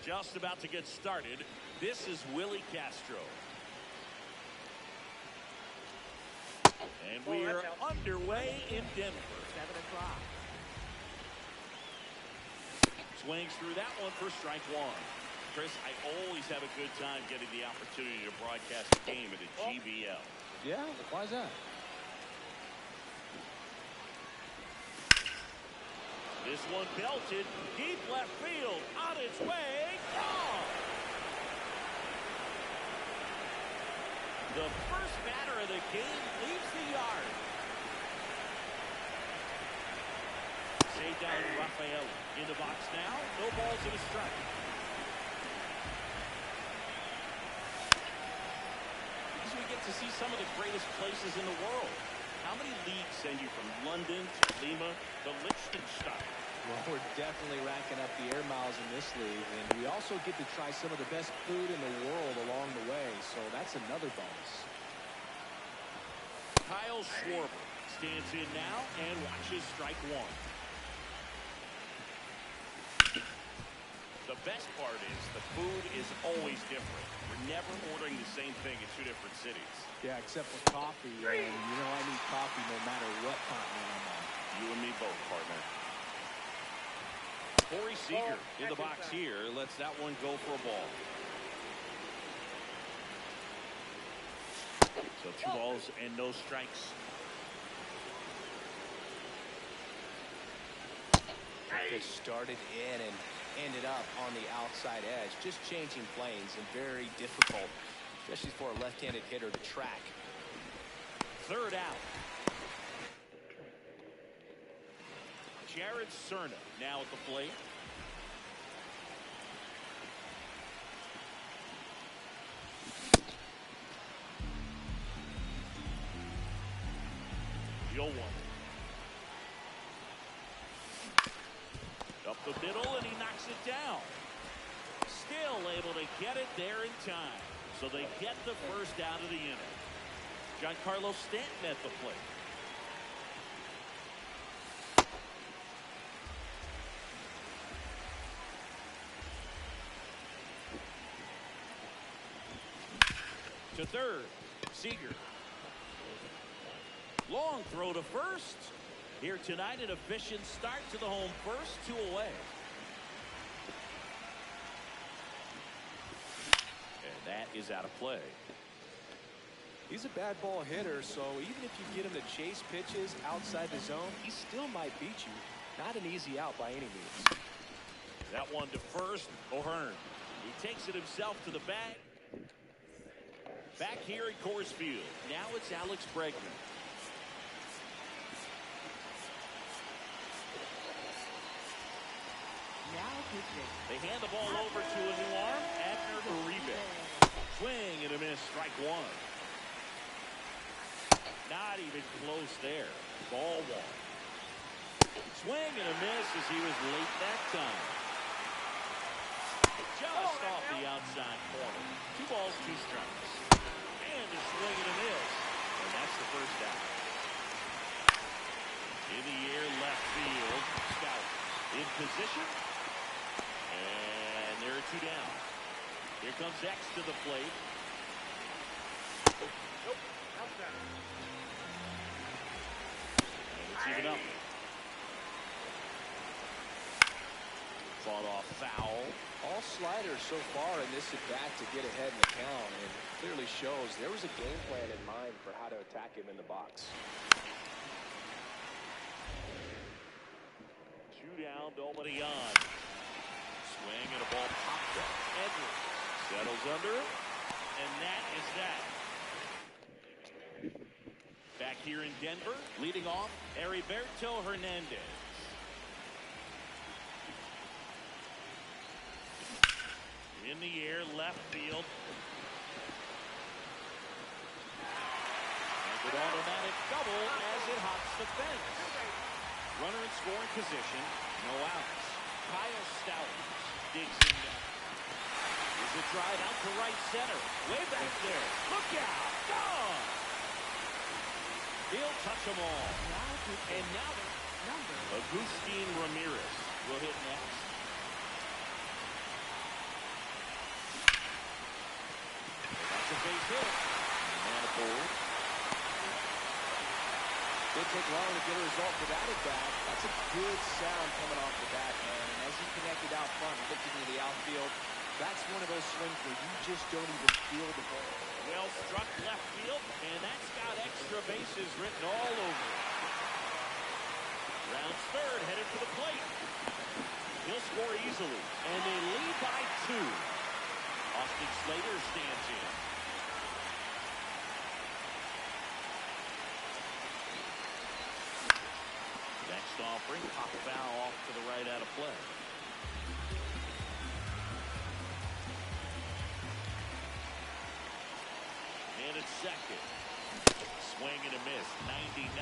Just about to get started. This is Willie Castro. And we are underway in Denver. 7 o'clock. Swings through that one for strike one. Chris, I always have a good time getting the opportunity to broadcast a game at a GBL. Yeah, why is that? This one belted deep left field, on its way, gone. The first batter of the game leaves the yard. Saved down Rafael in the box now. No balls and a strike. Because we get to see some of the greatest places in the world. How many leagues send you from London to Lima to Liechtenstein? Well, we're definitely racking up the air miles in this league, and we also get to try some of the best food in the world along the way, so that's another bonus. Kyle Schwarber stands in now and watches strike one. The best part is the food is always different. We're never ordering the same thing in two different cities. Yeah, except for coffee, and you know I need coffee no matter what continent I'm on. You and me both, partner. Corey Seager in the box here lets that one go for a ball. So 2 balls and no strikes. It started in and ended up on the outside edge, just changing planes, and very difficult, especially for a left-handed hitter to track. Third out. Jared Cerna now at the plate. You'll want up the middle, and he knocks it down. Still able to get it there in time. So they get the first out of the inning. Giancarlo Stanton at the plate. To third, Seager. Long throw to first. Here tonight, an efficient start to the home first, 2 away. And that is out of play. He's a bad ball hitter, so even if you get him to chase pitches outside the zone, he still might beat you. Not an easy out by any means. That one to first, O'Hearn. He takes it himself to the bag. Back here at Coors Field. Now it's Alex Bregman. Now pitching. They hand the ball over to a new arm, Abner Uribe. and a miss, strike one. Not even close there. Ball one. Swing and a miss as he was late that time. Just off the outside corner. 2 balls, 2 strikes. And a swing and a miss. And that's the first out. In the air, left field. Scout in position. And there are 2 down. Here comes X to the plate. Nope. Outside. And it's even up. Fought off foul. All sliders so far in this at-bat to get ahead in the count, and clearly shows there was a game plan in mind for how to attack him in the box. 2 down, nobody on. Swing and a ball popped up. Edwards settles under it, and that is that. Back here in Denver, leading off, Heriberto Hernandez. In the air, left field. And an automatic double as it hops the fence. Runner in scoring position, no outs. Kyle Stout digs in there. Is it drive out to right center? Way back there. Look out! Gone! He'll touch them all. And now Agustin Ramirez will hit next. That's a base hit. And a board. Didn't take long to get a result for that at bat. That's a good sound coming off the bat, man. And as he connected out front and looking into the outfield, that's one of those swings where you just don't even feel the ball. Well struck left field, and that's got extra bases written all over it. Rounds third, headed for the plate. He'll score easily, and they lead by 2. Austin Slater stands in. Next offering, pop foul off to the right out of play. And it's second. Swing and a miss. 99.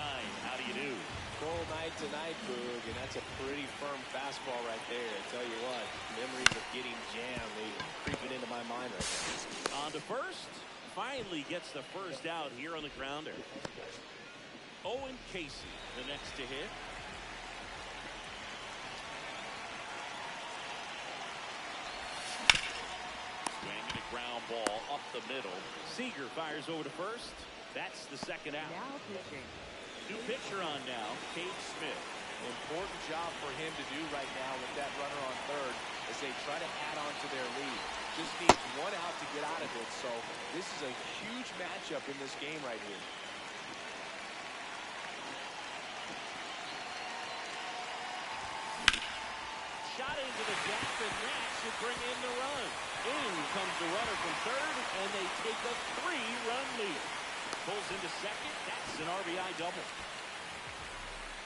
How do you do? Full night tonight, Boog, and that's a pretty firm fastball right there. I tell you what, memories of getting jammed, they creeping into my mind right now. On to first. Finally gets the first out here on the grounder. Owen Casey, the next to hit. Swinging a ground ball up the middle. Seager fires over to first. That's the second out. Now pitching. New pitcher on now, Cade Smith. Important job for him to do right now with that runner on third as they try to add on to their lead. Just needs 1 out to get out of it, so this is a huge matchup in this game right here. Shot into the gap, and that should bring in the run. In comes the runner from third, and they take a 3-run lead. Pulls into second. That's an RBI double.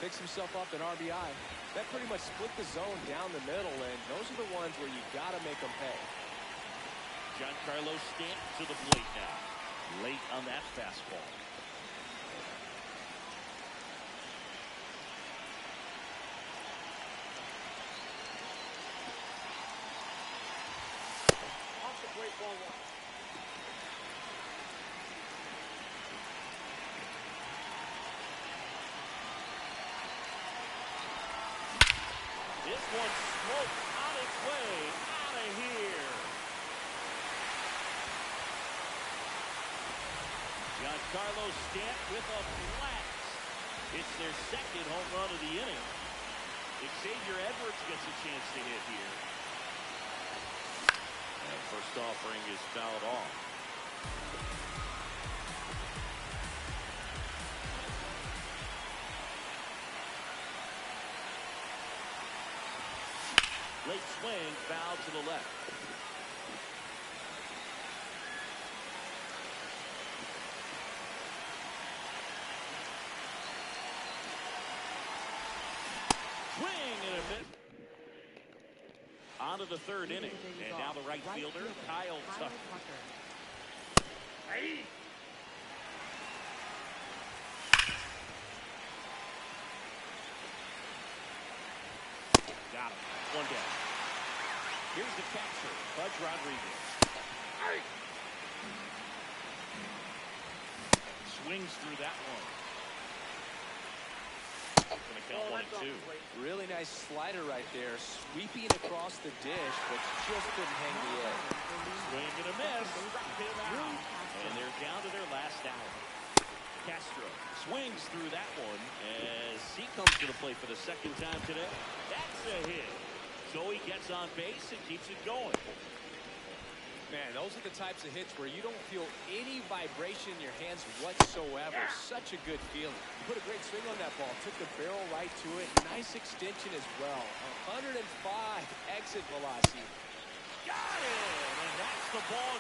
Picks himself up an RBI. That pretty much split the zone down the middle, and those are the ones where you got to make them pay. Giancarlo Stanton to the plate now. Late on that fastball. Off the plate, ball 1. This one smoked on its way out of here. Giancarlo Stanton with a blast. It's their second home run of the inning. Xavier Edwards gets a chance to hit here. And first offering is fouled off. Late swing, foul to the left. Swing and a miss. On to the third inning. And now the right fielder, Kyle Tucker. Got him. One down. Here's the catcher, Pudge Rodriguez. Swings through that one. Gonna count 1 and 2. Really nice slider right there. Sweeping across the dish, but just couldn't hang the edge. Swing and a miss. Struck him out. And they're down to their last out. Castro swings through that one as he comes to the plate for the second time today. That's a hit. So he gets on base and keeps it going. Man, those are the types of hits where you don't feel any vibration in your hands whatsoever. Such a good feeling. Put a great swing on that ball. Took the barrel right to it. Nice extension as well. 105 exit velocity. Got it! And that's the ball.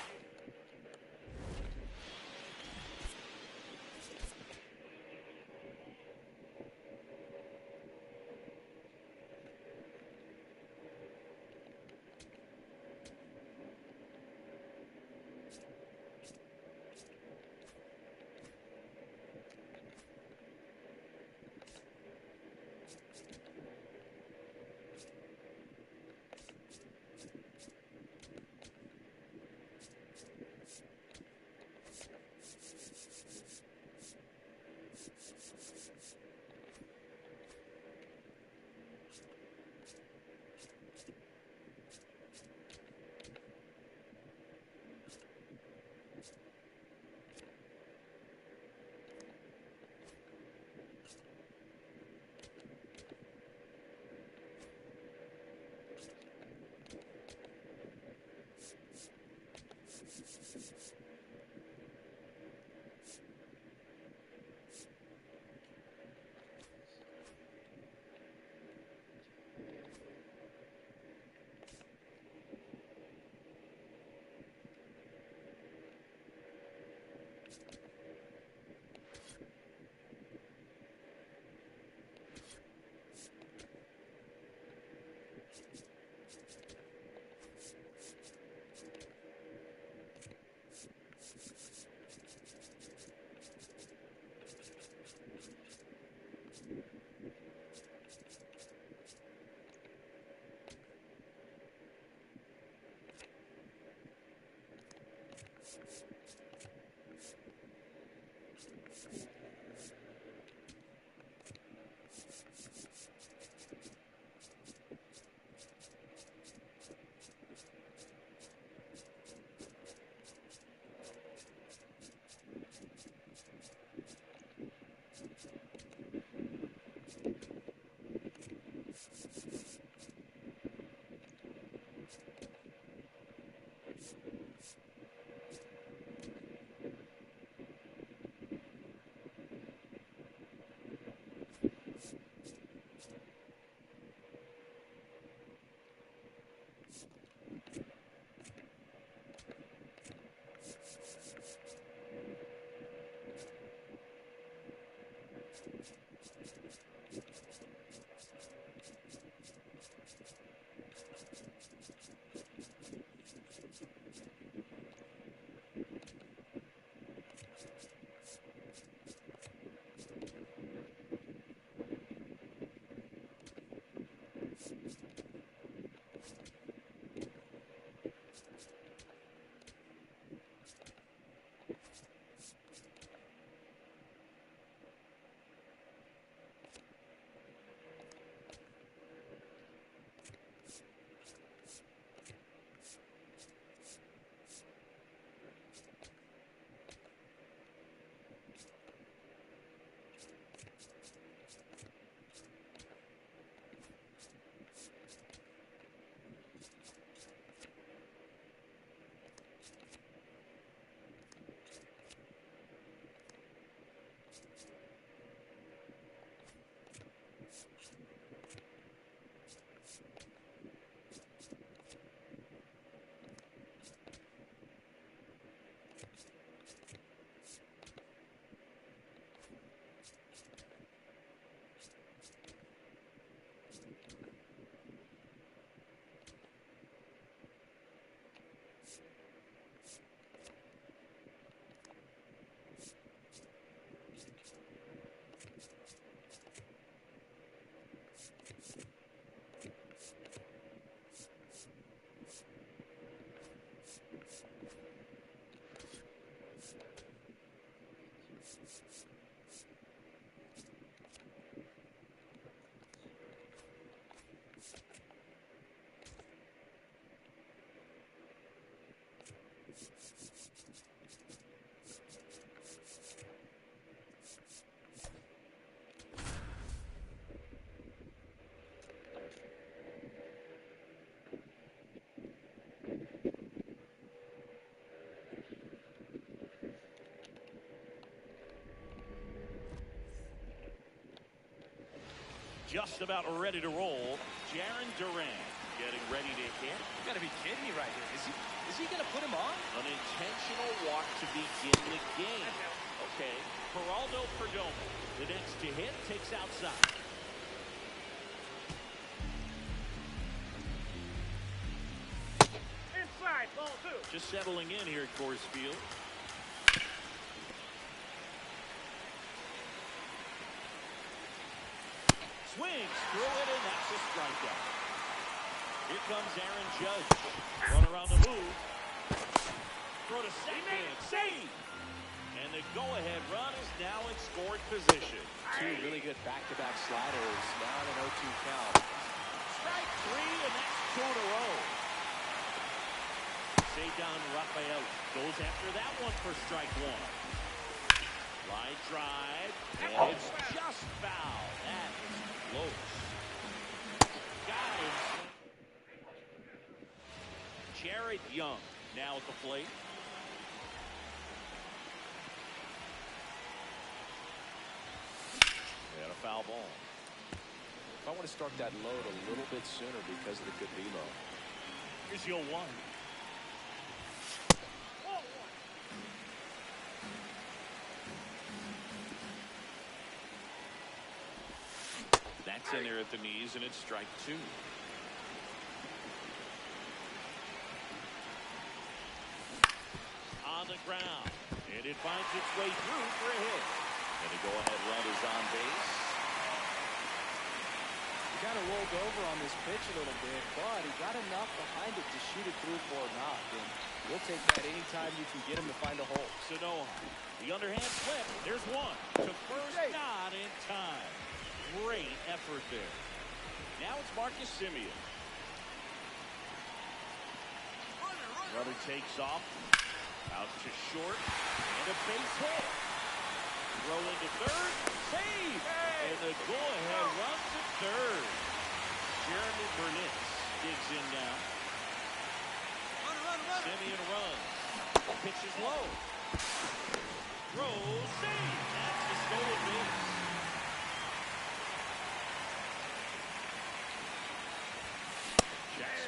Just about ready to roll. Jaron Durant getting ready to hit. You gotta be kidding me right here. Is he gonna put him on? An intentional walk to begin the game. Okay, Geraldo Perdomo, the next to hit, takes outside. Inside, ball 2. Just settling in here at Coors Field. Swings through it, and that's a strikeout. Here comes Aaron Judge. Run around the move. Throw to second. Save. And the go-ahead run is now in scoring position. Two really good back-to-back sliders. Now an 0-2 count. Strike 3, and that's 2 in a row. Cedar Rafael goes after that one for strike 1. Line drive, and it's just foul. That is close. Got him. Jared Young now at the plate. And a foul ball. I want to start that load a little bit sooner because of the good velo. Here's your 1. That's in there at the knees, and it's strike 2. On the ground, and it finds its way through for a hit. And the go-ahead run is on base. He kind of rolled over on this pitch a little bit, but he got enough behind it to shoot it through for a knock. And we'll take that anytime you can get him to find a hole. Sanoa, the underhand flip. There's 1. To first, not in time. Great effort there. Now it's Marcus Semien. Runner takes off. Out to short. And a base hit. Throw into third. Save. And the go-ahead run to third. Jeremy Burnett digs in now. Semien runs. Pitch is low. Throws. Save. That's the stolen base.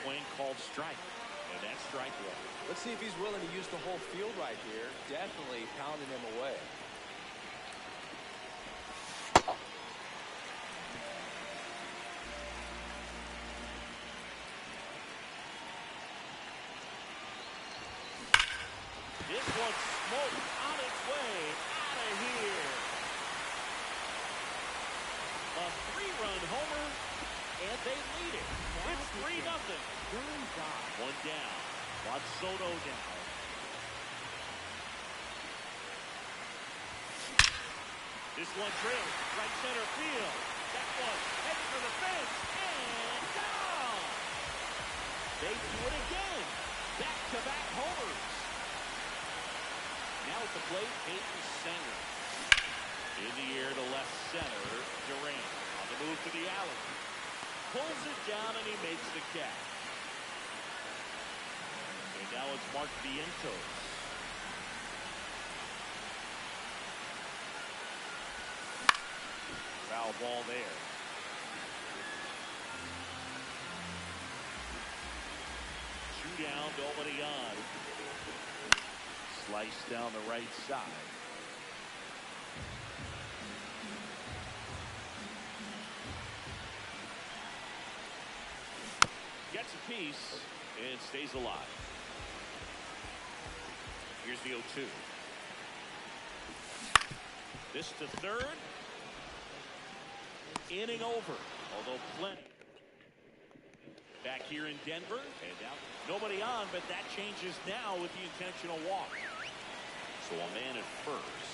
Swing called strike, and that's strike 1. Let's see if he's willing to use the whole field right here. Definitely pounding him away. This one's smoked on its way out of here. A 3-run homer, and they lead it. It's 3-0. One down. Juan Soto down. This one drills. Right center field. That one heading for the fence. And down. They do it again. Back-to-back homers. Now at the plate, Peyton Singer. In the air to left center. Durant on the move to the alley. Pulls it down, and he makes the catch. And now it's Mark Vientos. Foul ball there. Two down, nobody on. Slice down the right side. Gets a piece and stays alive. Here's the 0-2. This to third. Inning over, although plenty. Back here in Denver, and now nobody on, but that changes now with the intentional walk. So a man at first.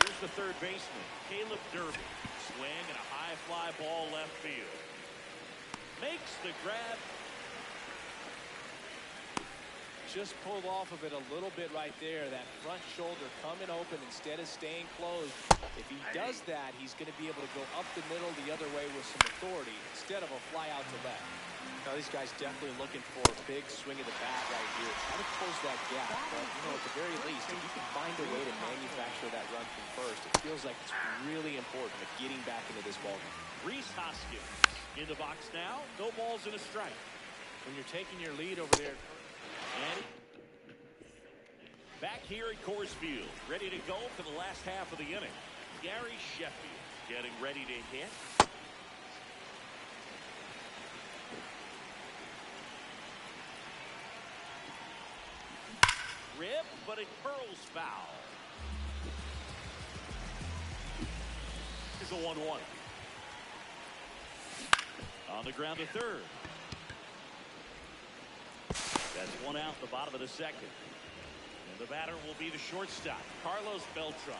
Here's the third baseman, Caleb Derby. Swing and a high fly ball left field. Makes the grab. Just pulled off of it a little bit right there. That front shoulder coming open instead of staying closed. If he does that, he's going to be able to go up the middle the other way with some authority instead of a fly out to left. Now, these guys definitely looking for a big swing of the bat right here. Try to close that gap. But, at the very least, if you can find a way to manufacture that run from first, it feels like it's really important at getting back into this ballgame. Rhys Hoskins in the box now. No balls and a strike. When you're taking your lead over there. And back here at Coors Field, ready to go for the last half of the inning. Gary Sheffield getting ready to hit. Rip, but it curls foul. Here's a 1-1. On the ground to third. That's one out in the bottom of the second. And the batter will be the shortstop, Carlos Beltran.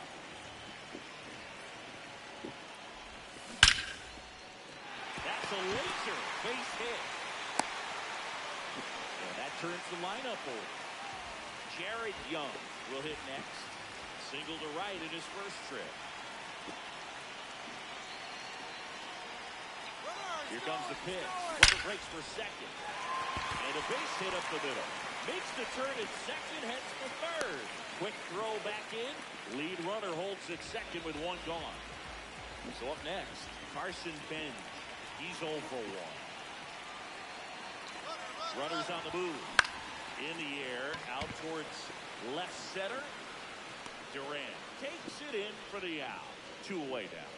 That's a laser base hit. And that turns the lineup over. Jared Young will hit next. Single to right in his first trip. Here comes the pitch. Runner breaks for second. And a base hit up the middle. Makes the turn at second, heads for third. Quick throw back in. Lead runner holds at second with one gone. So up next, Carson Bench. He's 0 for 1. Runners on the move. In the air, out towards left center. Duran takes it in for the out. 2 away now.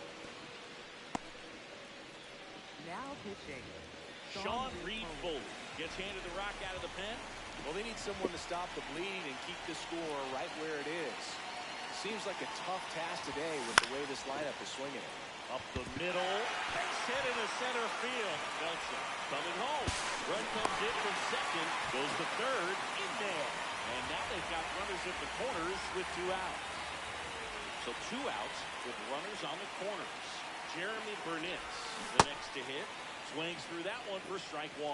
Now pitching. Sean Reed-Foley gets handed the rock out of the pen. Well, they need someone to stop the bleeding and keep the score right where it is. Seems like a tough task today with the way this lineup is swinging it. Up the middle. Base hit into center field. Beltran coming home. Run comes in from second. Goes to third. In there. And now they've got runners at the corners with 2 outs. So 2 outs with runners on the corners. Jeremy Burnitz, the next to hit. Swings through that one for strike 1.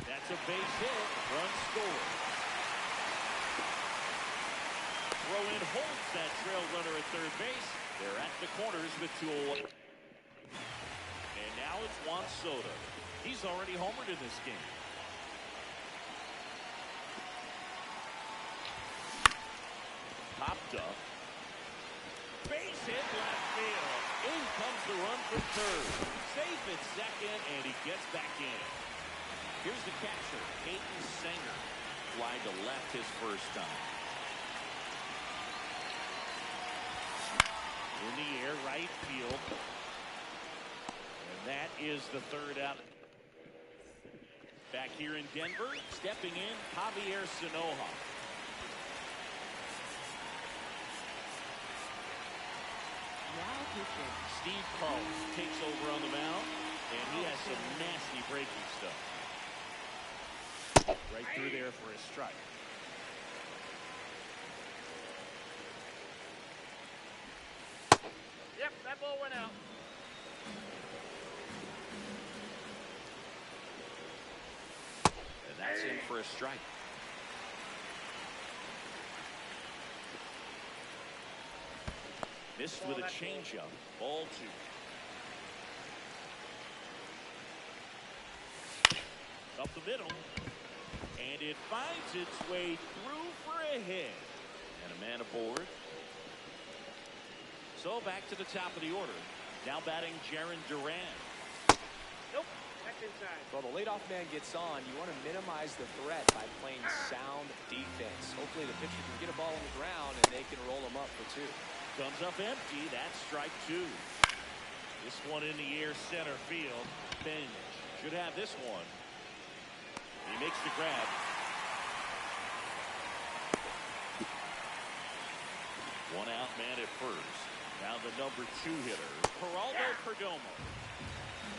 That's a base hit. Run scored. Throw in holds that trail runner at third base. They're at the corners with 2 away. And now it's Juan Soto. He's already homered in this game. Popped up. Base hit left field. In comes the run from third. Safe at second, and he gets back in. Here's the catcher, Peyton Sanger. Fly to left his first time. In the air, right field. And that is the third out. Back here in Denver, stepping in, Javier Sanoja. Now pitching. Steve Carlson takes over on the mound, and he has some nasty breaking stuff. Right through there for a strike. Yep, that ball went out. And that's in for a strike. Missed with a changeup. Ball 2. Up the middle. And it finds its way through for a hit. And a man aboard. So back to the top of the order. Now batting Jarren Duran. Nope, that's inside. Well, the leadoff man gets on. You want to minimize the threat by playing sound defense. Hopefully the pitcher can get a ball on the ground and they can roll him up for 2. Comes up empty. That's strike 2. This one in the air, center field. Bench should have this one. He makes the grab. One out man at first. Now the number 2 hitter, Geraldo Perdomo.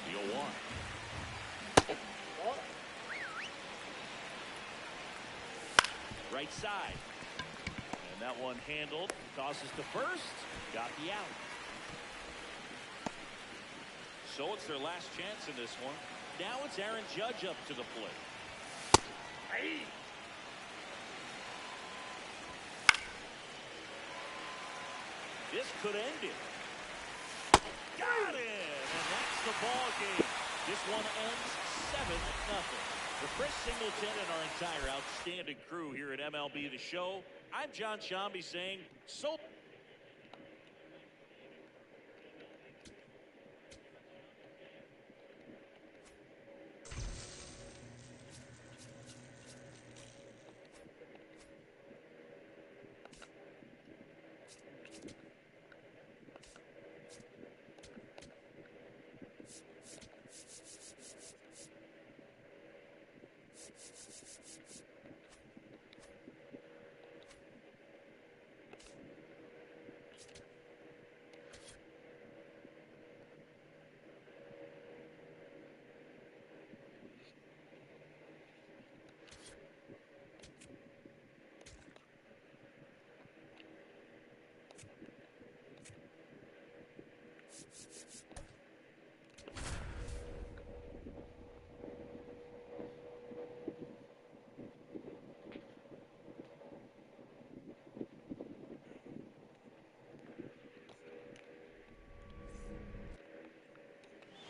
The 0-1. Right side. And that one handled. Tosses to first. Got the out. So it's their last chance in this one. Now it's Aaron Judge up to the plate. This could end it. Got it! And that's the ball game. This one ends 7-0. For Chris Singleton and our entire outstanding crew here at MLB The Show, I'm John Shambi saying so.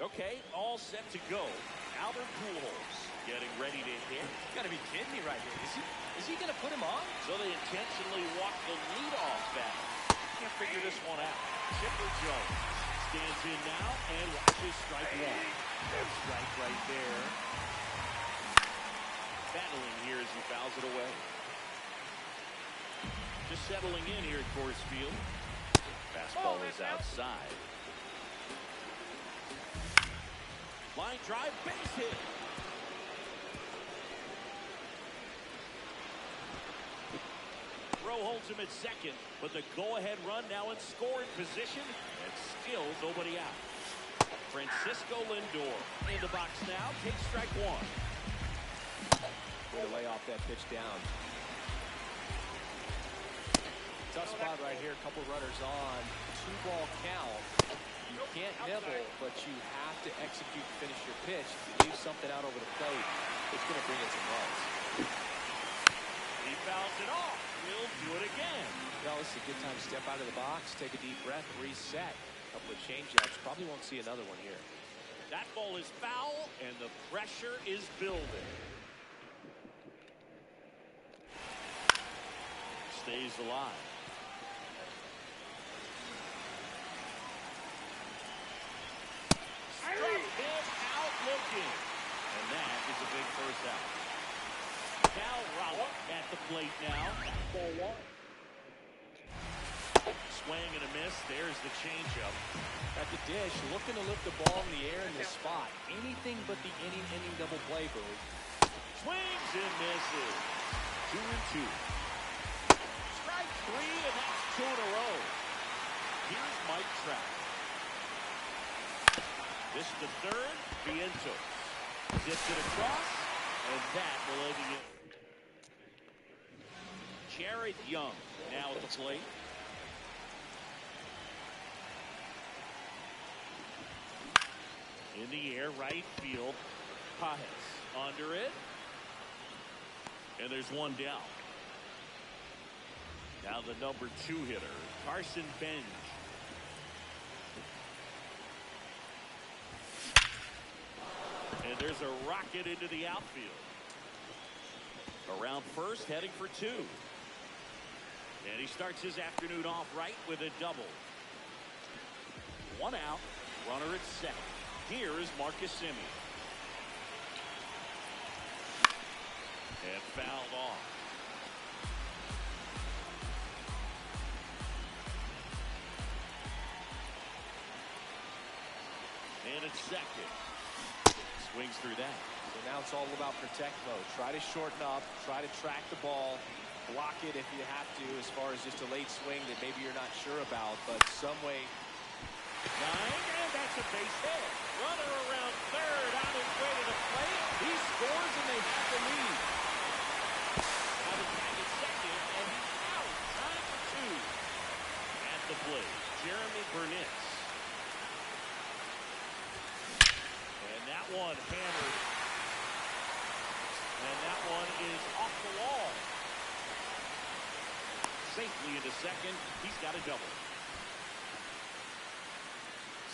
Okay, all set to go. Albert Pujols getting ready to hit. You gotta be kidding me right here. Is he gonna put him on? So they intentionally walk the leadoff batter. Can't figure this one out. Chipper Jones stands in now and watches strike one. Strike right there. Battling here as he fouls it away. Just settling in here at Coors Field. Fastball is outside. Line drive, base hit. Rowe holds him at second, but the go-ahead run now in scoring position, and still nobody out. Francisco Lindor in the box now, takes strike one. Way to lay off that pitch down. Tough spot right here. A couple runners on. 2-ball count. You can't nibble, but you have to execute and finish your pitch. If you leave something out over the plate, it's going to bring in some runs. He fouls it off. He'll do it again. Well, this is a good time to step out of the box, take a deep breath, reset. A couple of changeups. Probably won't see another one here. That ball is foul, and the pressure is building. Stays alive. Struck him out looking. And that is a big first out. Cal Rowell at the plate now. Ball one. Swing and a miss. There's the changeup. At the dish, looking to lift the ball in the air in this spot. Anything but the inning double play, Boog. Swings and misses. 2-2. Strike three, and that's 2 in a row. Here's Mike Trout. This to third, Vientos. Zips it across, and that will end the inning. Jared Young now at the plate. In the air, right field. Pajes under it. And there's one down. Now the number 2 hitter, Carson Bench. And there's a rocket into the outfield. Around first, heading for 2. And he starts his afternoon off right with a double. 1 out, runner at second. Here is Marcus Semien. And fouled off. And it's second. Swings through that. So now it's all about protect mode. Try to shorten up, try to track the ball, block it if you have to, as far as just a late swing that maybe you're not sure about, but some way. And that's a base hit. Runner around third, on his way to the plate. He scores and they have the lead. Now the tag is second, and he's out. Time for 2. At the plate, Jeremy Burnitz. And that one hammered. And that one is off the wall. Safely into second. He's got a double.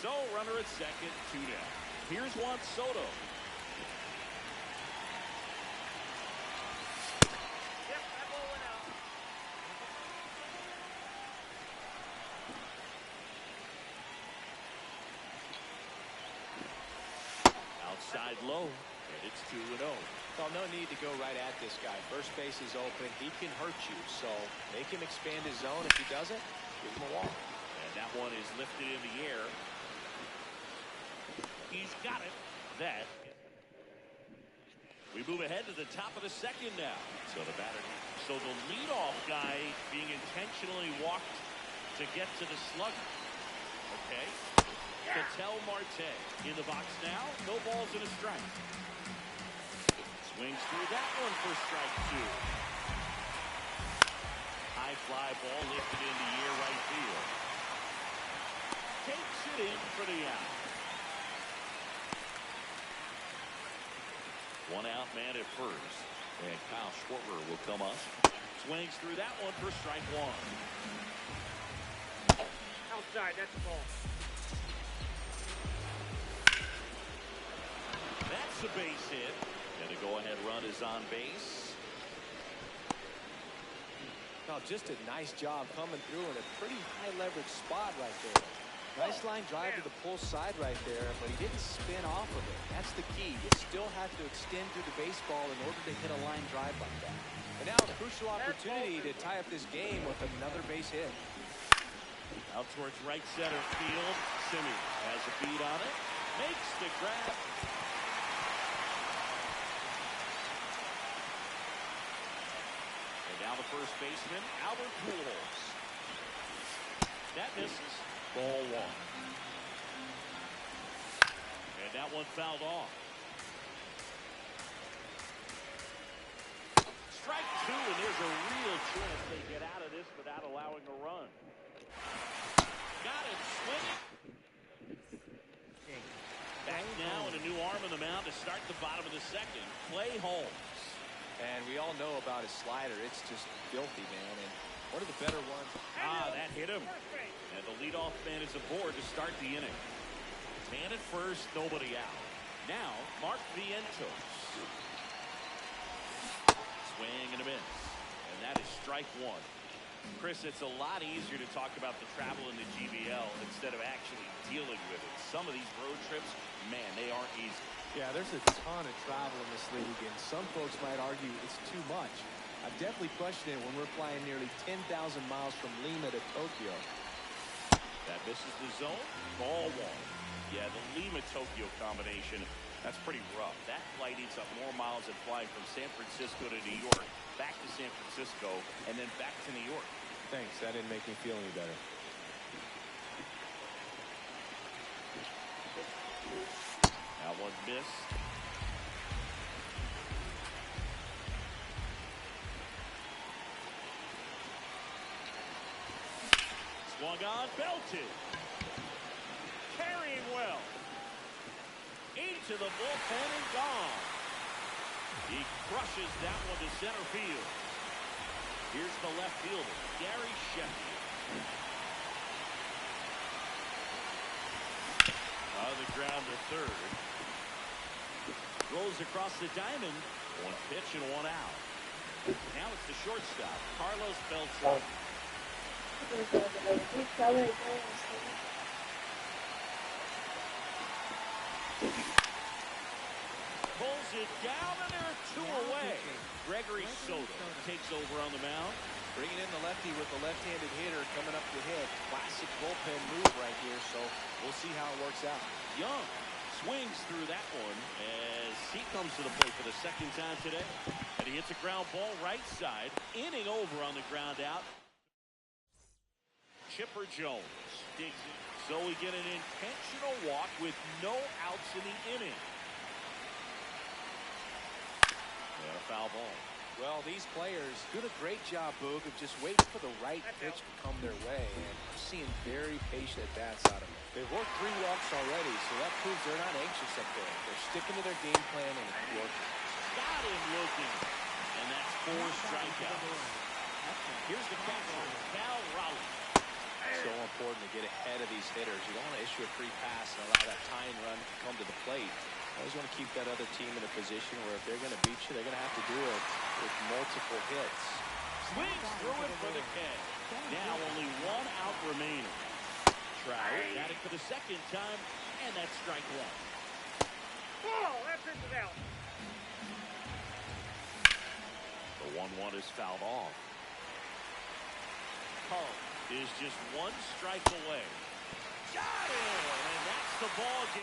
So runner at second, 2 down. Here's Juan Soto. Yep, that ball went out. Outside low, and it's 2-0. Well, no need to go right at this guy. First base is open. He can hurt you, so make him expand his zone. If he doesn't, give him a walk. And that one is lifted in the air. He's got it. That. We move ahead to the top of the second now. So the batter. So the leadoff guy being intentionally walked to get to the slugger. Okay. Ketel Marte in the box now. No balls and a strike. Swings through that one for strike 2. High fly ball lifted in the air right field. Takes it in for the out. 1 out man at first. And Kyle Schwarber will come up. Swings through that one for strike 1. Outside, that's the ball. That's a base hit. And the go-ahead run is on base. Now, just a nice job coming through in a pretty high leverage spot right there. Nice line drive to the pull side right there, but he didn't spin off of it. That's the key. You still have to extend through the baseball in order to hit a line drive like that. And now a crucial opportunity to tie up this game with another base hit. Out towards right center field. Simmons has a beat on it. Makes the grab. And now the first baseman, Albert Pujols. That misses. Ball 1. And that one fouled off. Strike 2, and there's a real chance they get out of this without allowing a run. Got it swinging. Back now and a new arm on the mound to start the bottom of the second. Clay Holmes. And we all know about his slider. It's just filthy, man. And one of the better ones. That hit him. And the leadoff man is aboard to start the inning. Man at first, nobody out. Now, Mark Vientos. Swing and a miss. And that is strike 1. Chris, it's a lot easier to talk about the travel in the GBL instead of actually dealing with it. Some of these road trips, man, they aren't easy. Yeah, there's a ton of travel in this league, and some folks might argue it's too much. I definitely question it when we're flying nearly 10,000 miles from Lima to Tokyo. That misses the zone. Ball 1. Yeah, the Lima-Tokyo combination, that's pretty rough. That flight eats up more miles than flying from San Francisco to New York, back to San Francisco, and then back to New York. Thanks. That didn't make me feel any better. That one missed. Swung on, belted. Carrying well. Into the bullpen and gone. He crushes that one to center field. Here's the left fielder, Gary Sheffield. On the ground to third. Rolls across the diamond. 1 pitch and 1 out. Now it's the shortstop, Carlos Beltran. Pulls it down, and there are 2 away. Gregory Soto takes over on the mound. Bringing in the lefty with the left-handed hitter coming up to hit. Classic bullpen move right here, so we'll see how it works out. Young swings through that one as he comes to the plate for the second time today. And he hits a ground ball right side. Inning over on the ground out. Chipper Jones digs it. So we get an intentional walk with no outs in the inning. And a foul ball. Well, these players do a great job, Boog, of just waiting for the right pitch to come their way. And I'm seeing very patient at-bats out of them. They've worked 3 walks already, so that proves they're not anxious up there. They're sticking to their game plan and it's working. Got him looking. And that's 4 strikeouts. Here's the catcher, Cal Raleigh. So important to get ahead of these hitters. You don't want to issue a free pass and allow that tying run to come to the plate. You always want to keep that other team in a position where if they're going to beat you, they're going to have to do it with multiple hits. Swings through it for the K. Now only one out remaining. Trout batting for the second time, and that's strike one. Ball, that pitch is out. The 1-1 is fouled off. Carl is just one strike away. Got it! And that's the ball game.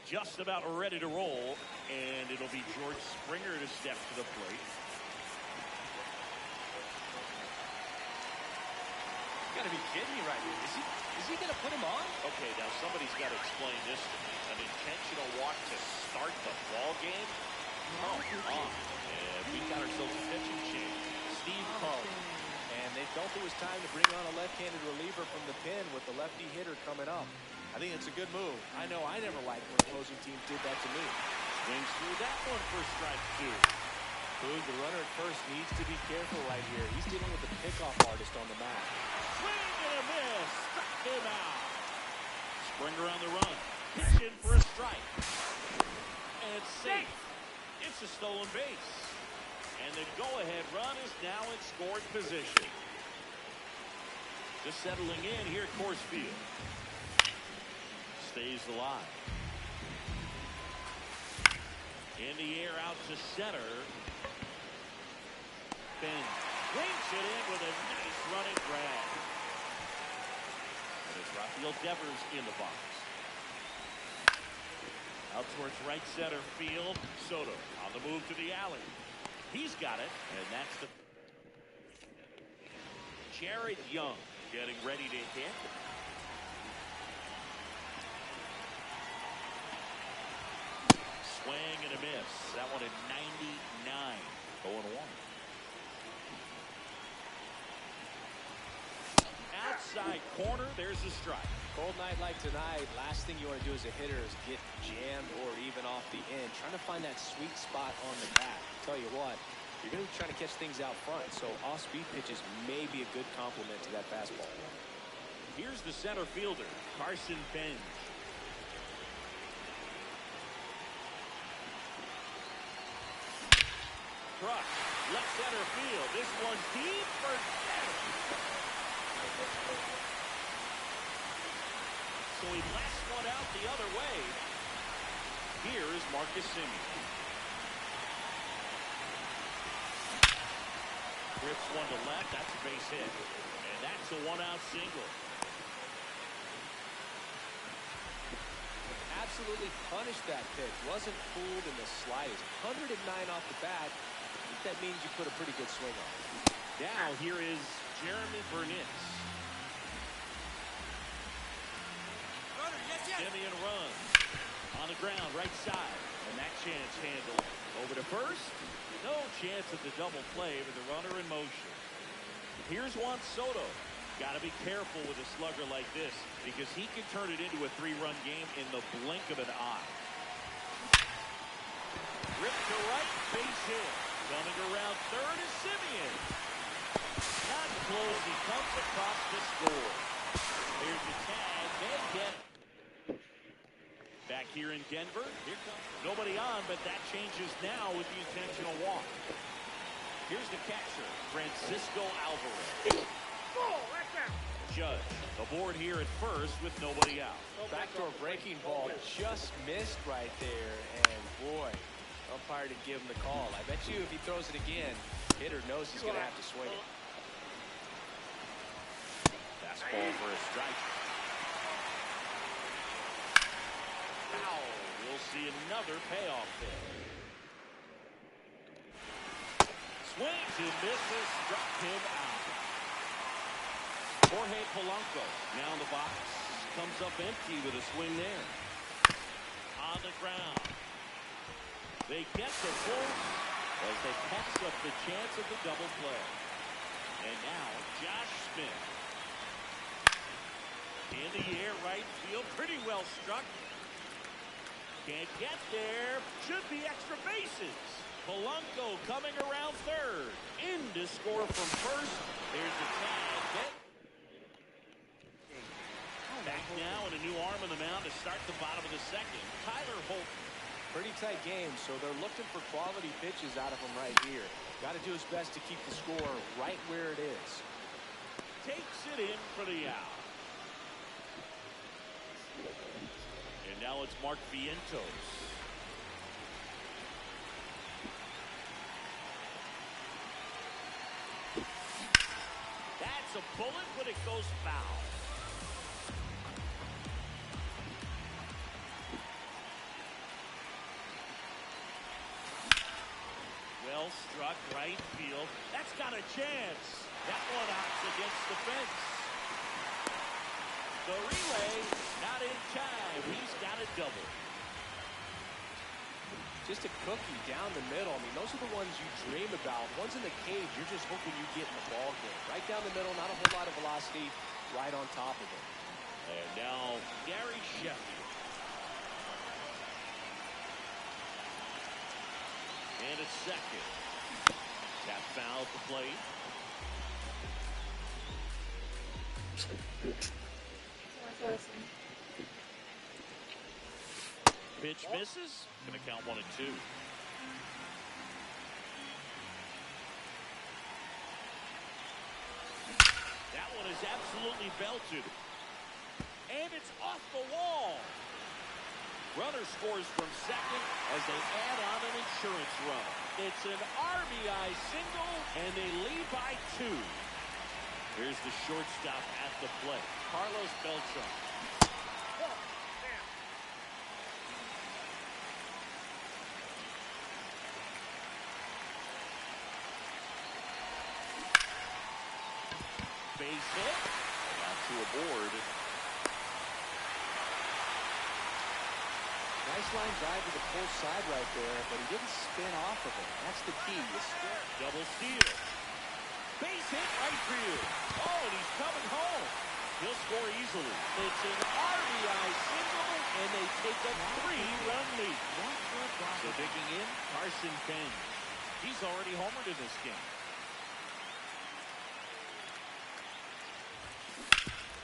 Just about ready to roll, and it'll be George Springer to step to the plate. You gotta be kidding me right here. Is he gonna put him on? Okay, now somebody's got to explain this to me. An intentional walk to start the ball game? Come on. And we got ourselves a pitching change. Steve Carl. And they felt it was time to bring on a left-handed reliever from the pen with the lefty hitter coming up. I think it's a good move. I know I never liked when opposing teams did that to me. Swings through that one for strike two. Boog, the runner at first needs to be careful right here. He's dealing with the pickoff artist on the mound. Swing and a miss. Struck him out. Springer on the run. Pitching for a strike. And it's safe. It's a stolen base. And the go-ahead run is now in scoring position. Just settling in here at Coors Field. Stays alive. In the air out to center. Ben brings it in with a nice running grab. And it's Rafael Devers in the box. Out towards right center field. Soto on the move to the alley. He's got it, and that's the Jared Young getting ready to hit. Swing and a miss. That one at 99. 0-1. Outside corner, there's a strike. Cold night like tonight, last thing you want to do as a hitter is get jammed or even off the end. Trying to find that sweet spot on the bat. Tell you what, you're going to be trying to catch things out front, so off-speed pitches may be a good complement to that fastball. Here's the center fielder, Carson Benz. Truck, left center field. This one's deep for Devers. So he lasts one out the other way. Here is Marcus Semien. Rips one to left. That's a base hit. And that's a one-out single. Absolutely punished that pitch. Wasn't fooled in the slightest. 109 off the bat. I think that means you put a pretty good swing on. Now here is Jeremy Burnitz. Semien runs on the ground, right side, and that chance handled. Over to first. No chance at the double play with the runner in motion. Here's Juan Soto. Got to be careful with a slugger like this because he can turn it into a three-run game in the blink of an eye. Ripped to right, base hit. Coming around third is Semien. Not close. He comes across the score. Here's the tag. They get back here in Denver. Here comes nobody on, but that changes now with the intentional walk. Here's the catcher, Francisco Alvarez. Oh, that's out. Judge aboard here at first with nobody out. Backdoor breaking ball just missed right there, and boy, umpire to give him the call. I bet you if he throws it again, hitter knows he's going to have to swing it. Fastball for a strike. Foul. We'll see another payoff there. Swings and misses, struck him out. Jorge Polanco now in the box. Comes up empty with a swing there. On the ground. They get the pull as they pass up the chance of the double play. And now Josh Smith. In the air, right field. Pretty well struck. Can't get there. Should be extra bases. Polanco coming around third. In to score from first. There's the tag. Back now and a new arm on the mound to start the bottom of the second. Tyler Holt. Pretty tight game, so they're looking for quality pitches out of him right here. Got to do his best to keep the score right where it is. Takes it in for the out. And now it's Mark Vientos. That's a bullet, but it goes foul. Well struck right field. That's got a chance. That one out against the fence. The relay not in time. He's got a double. Just a cookie down the middle. I mean, those are the ones you dream about. Ones in the cage, you're just hoping you get in the ball game. Right down the middle, not a whole lot of velocity. Right on top of it. And now Gary Sheffield. And a second. Tap foul at the plate. Pitch misses. Going to count 1-2. That one is absolutely belted. And it's off the wall. Runner scores from second as they add on an insurance run. It's an RBI single, and they lead by 2. Here's the shortstop at the plate, Carlos Beltran. Base hit. Got 2 aboard. Nice line drive to the full side right there, but he didn't spin off of it. That's the key. Double steal. Base hit right field. Oh, and he's coming home. He'll score easily. It's an RBI single, and they take a 3-run lead. So digging in, Carson Penn. He's already homered in this game.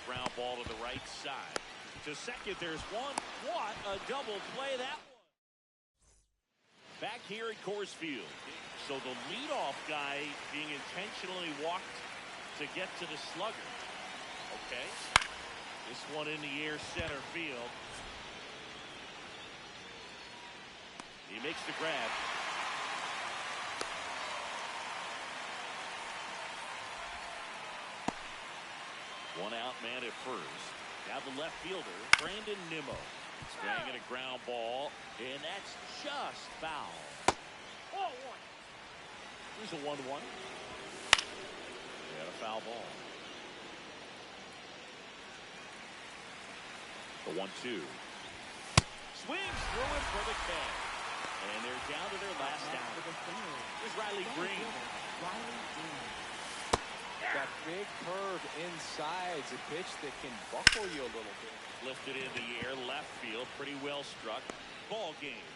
Ground ball to the right side. To second, there's one. What a double play that was. Back here at Coors Field. So the leadoff guy being intentionally walked to get to the slugger. Okay. This one in the air center field. He makes the grab. One out man at first. Now the left fielder, Brandon Nimmo. Swinging a ground ball, and that's just foul. Oh, 1. Here's a 1-1. They got a foul ball. The 1-2. Swings through it for the catch. And they're down to their last out. Here's Riley Green. That big curve inside is a pitch that can buckle you a little bit. Lifted in the air, left field, pretty well struck. Ball game.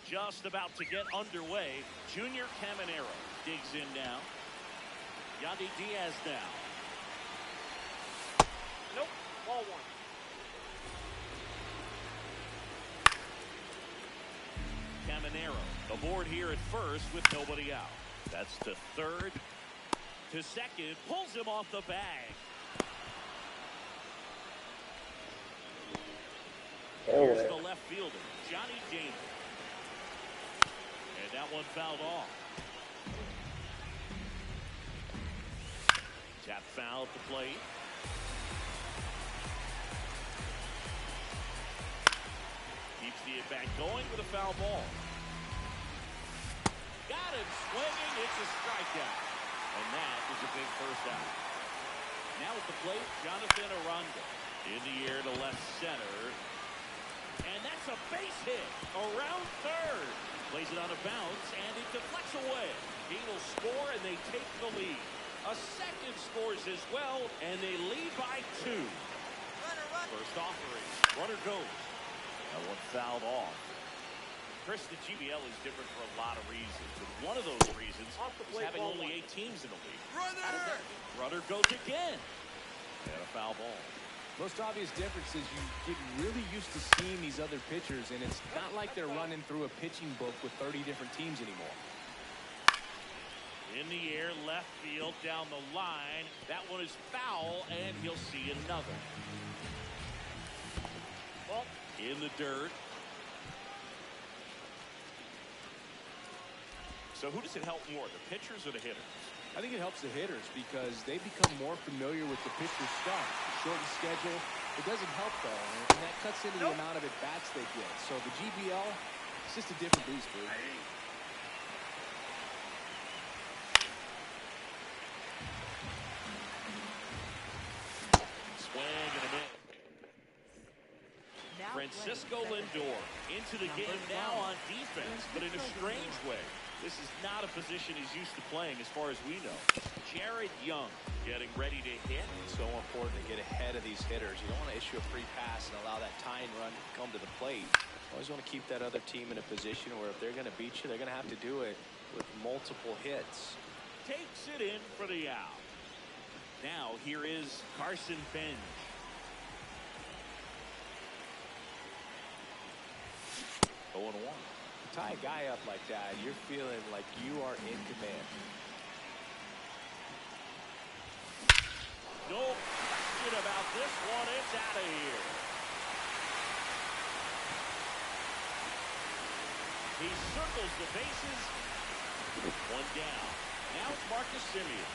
Just about to get underway. Junior Caminero digs in now. Yandy Diaz now. Nope. Ball one. Caminero aboard here at first with nobody out. That's to third. To second. Pulls him off the bag. Here's the left fielder, Johnny Damon. And that one fouled off. Tap foul at the plate. Keeps the at-bat going with a foul ball. Got him swinging. It's a strikeout. And that is a big first out. Now at the plate, Jonathan Aranda. In the air to left center. And that's a base hit around third. Plays it on a bounce, and it deflects away. He will score, and they take the lead. A second scores as well, and they lead by 2. First offering. Runner goes. That one fouled off. Chris, the GBL is different for a lot of reasons. And one of those reasons is having only 8 teams in the league. Runner goes again. And a foul ball. Most obvious difference is you get really used to seeing these other pitchers, and it's not like they're running through a pitching book with 30 different teams anymore. In the air, left field, down the line. That one is foul, and he'll see another. Well, in the dirt. So who does it help more, the pitchers or the hitters? I think it helps the hitters because they become more familiar with the pitcher's stuff. Shortened schedule. It doesn't help, though, and that cuts into the amount of at-bats they get. So the GBL, it's just a different beast, dude. Swing and a miss. Francisco Lindor into the game now on defense, but in a strange way. This is not a position he's used to playing as far as we know. Jared Young getting ready to hit. It's so important to get ahead of these hitters. You don't want to issue a free pass and allow that tying run to come to the plate. You always want to keep that other team in a position where if they're going to beat you, they're going to have to do it with multiple hits. Takes it in for the out. Now here is Carson Bench. Oh, 0-1. Tie a guy up like that, you're feeling like you are in command. No question about this one. It's out of here. He circles the bases. One down. Now it's Marcus Semien.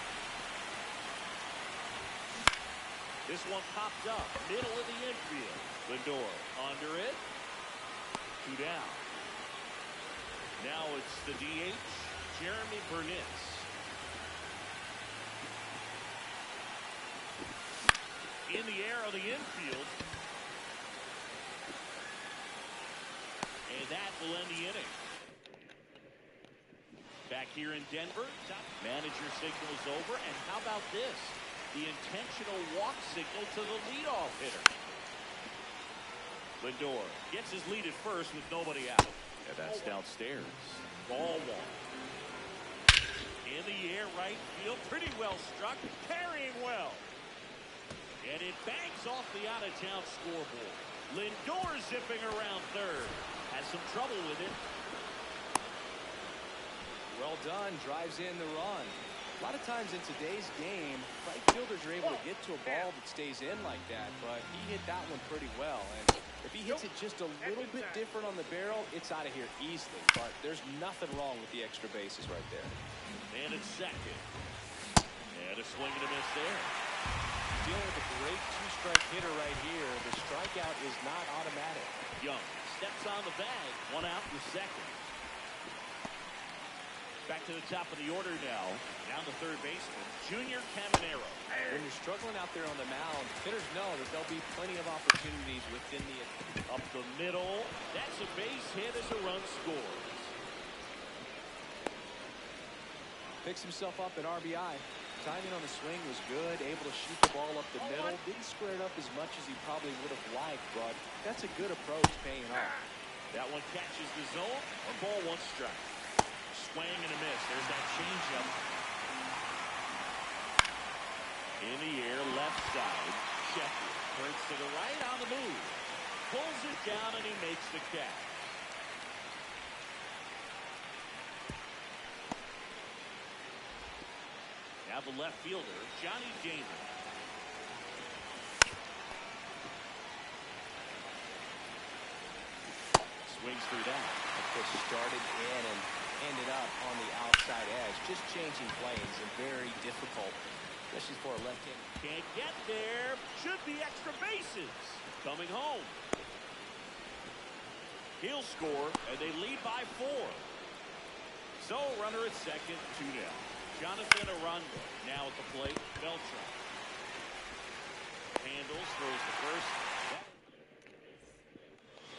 This one popped up. Middle of the infield. Lindor under it. 2 down. Now it's the DH, Jeremy Burnitz. In the air on the infield. And that will end the inning. Back here in Denver, manager signal is over. And how about this? The intentional walk signal to the leadoff hitter. Lindor gets his lead at first with nobody out. And that's downstairs. Ball 1. In the air, right field. Pretty well struck. Carrying well. And it bangs off the out-of-town scoreboard. Lindor zipping around third. Has some trouble with it. Well done. Drives in the run. A lot of times in today's game, right fielders are able to get to a ball that stays in like that, but he hit that one pretty well. And if he hits it just a little bit different on the barrel, it's out of here easily. But there's nothing wrong with the extra bases right there. And it's second. And a swing and a miss there. Dealing with a great 2-strike hitter right here. The strikeout is not automatic. Young steps on the bag. 1 out in the second. Back to the top of the order now. Down to third baseman, Junior Caminero. When you're struggling out there on the mound, hitters know that there'll be plenty of opportunities within the... Up the middle. That's a base hit as a run scores. Picks himself up at RBI. Timing on the swing was good. Able to shoot the ball up the middle. Didn't square it up as much as he probably would have liked, but that's a good approach paying off. That one catches the zone. A ball, one strike. Swing and a miss. There's that changeup. In the air, left side. Sheffield turns to the right on the move. Pulls it down and he makes the catch. Now the left fielder, Johnny Damon. Swings through that. The pitch started in and ended up on the outside edge. Just changing planes and very difficult, especially for a left-hander. Can't get there. Should be extra bases. Coming home. He'll score, and they lead by 4. So, runner at second, 2 down. Jonathan Aranda now at the plate. Beltran handles, throws the first.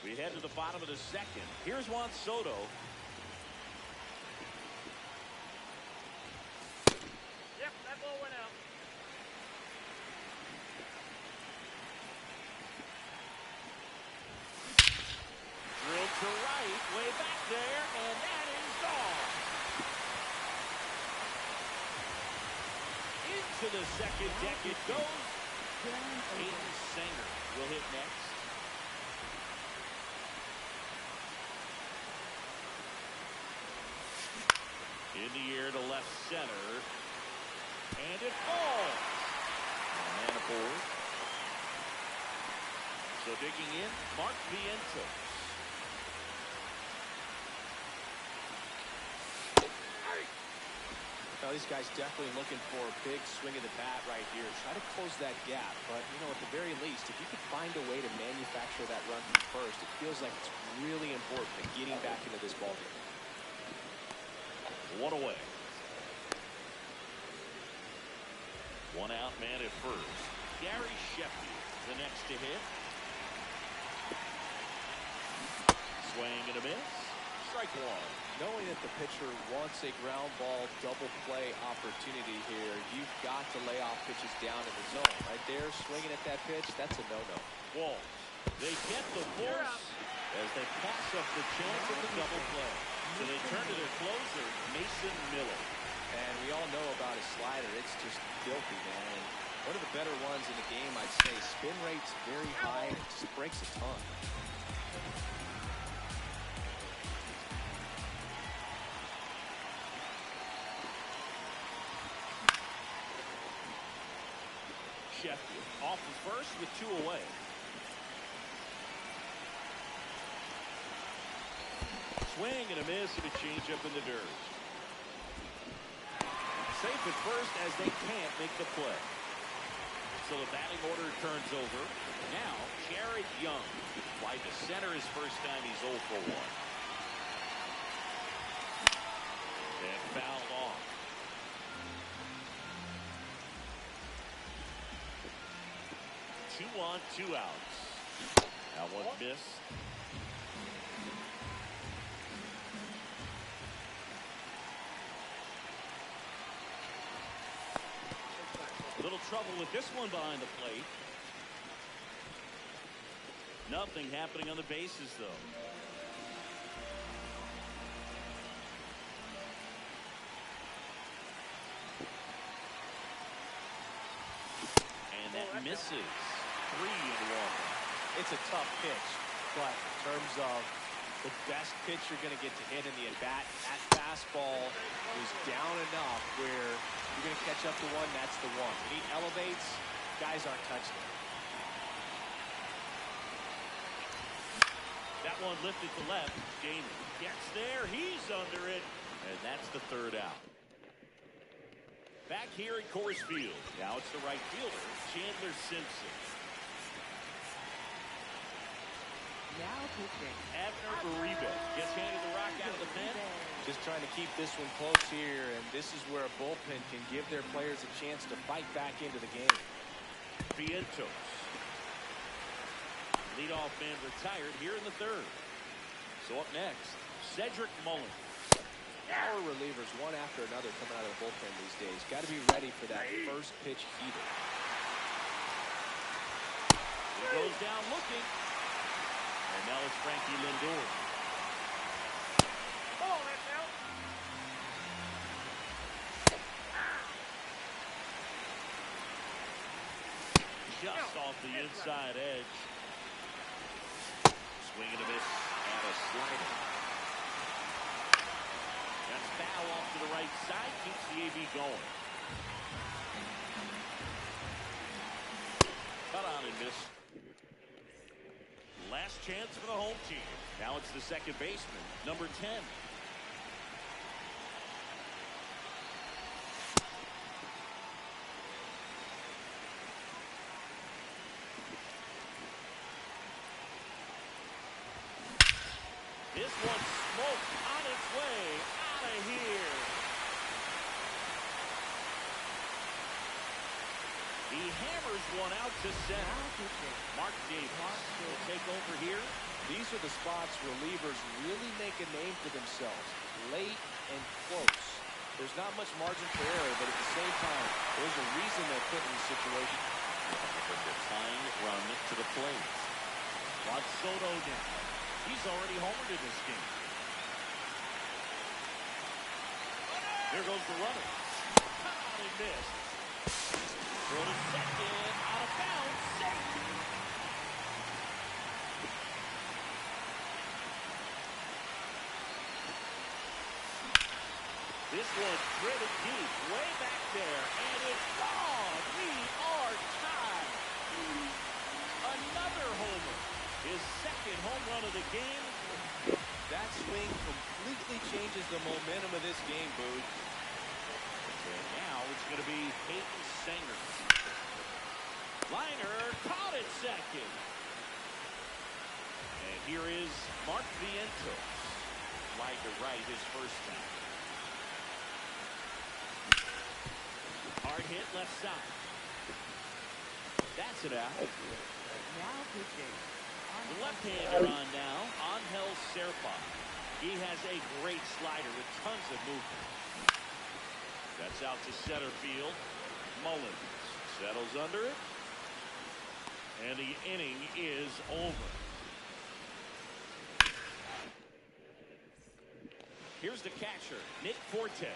We head to the bottom of the second. Here's Juan Soto. Yep, that ball went out. Drilled to right, way back there, and that is gone. Into the second deck it goes. Hayden Sanger will hit next. In the air to left center. And it falls. And aboard. So digging in, Mark Vientos. Well, these guys definitely looking for a big swing of the bat right here. Try to close that gap. But, you know, at the very least, if you could find a way to manufacture that run from first, it feels like it's really important to getting back into this ballgame. One away. One out, man at first. Gary Sheffield, the next to hit. Swing and a miss. Strike one. Knowing that the pitcher wants a ground ball double play opportunity here, you've got to lay off pitches down in the zone. Right there, swinging at that pitch, that's a no-no. Walls. They get the force as they pass up the chance of the double play. So they turn to their closer, Mason Miller. And we all know about his slider. It's just filthy, man. And one of the better ones in the game, I'd say. Spin rate's very high, and it just breaks a ton. Sheffield off the first with 2 away. Swing and a miss and a changeup in the dirt. Safe at first as they can't make the play. So the batting order turns over. Now, Jared Young. Fly to center his first time. He's 0 for 1. And fouled off. Two on, 2 outs. That one missed. Little trouble with this one behind the plate. Nothing happening on the bases, though. And that misses. 3 and 1. It's a tough pitch, but in terms of the best pitch you're going to get to hit in the at-bat, that fastball is down enough where you're going to catch up to one, that's the one. When he elevates, guys aren't touching it. That one lifted to left. Damon gets there. He's under it. And that's the 3rd out. Back here at Coors Field. Now it's the right fielder, Chandler Simpson. Now pitching. Abner Uribe gets handed the rock out of the pen. Just trying to keep this one close here, and this is where a bullpen can give their players a chance to fight back into the game. Vientos. Leadoff man retired here in the 3rd. So up next, Cedric Mullins. Power relievers, one after another, coming out of the bullpen these days. Got to be ready for that first pitch heater. He goes down looking. And now it's Frankie Lindor. Just off the inside edge. Swing and a miss and a slider. That's foul off to the right side. Keeps the AB going. Cut on and miss. Last chance for the home team. Now it's the second baseman, number 10. This one smoked on its way out of here. He hammers one out to center. Mark Davis will take over here. These are the spots relievers really make a name for themselves. Late and close. There's not much margin for error, but at the same time, there's a reason they're put in this situation. The tying run to the plate. Watch Soto now. He's already homered in this game. Here goes the runner. Cut out and missed. Throw to second. Out of bounds. Safe. This one driven deep, way back there, and it's gone. We are tied. Another homer. His second home run of the game. That swing completely changes the momentum of this game, Boog. And now it's going to be Peyton Sanger. Liner caught it second. And here is Mark Vientos. Wide to right his first time. Hard hit left side. That's it out. Now pitching. The left-hander on now, Angel Serpa. He has a great slider with tons of movement. That's out to center field. Mullins settles under it. And the inning is over. Here's the catcher, Nick Fortes.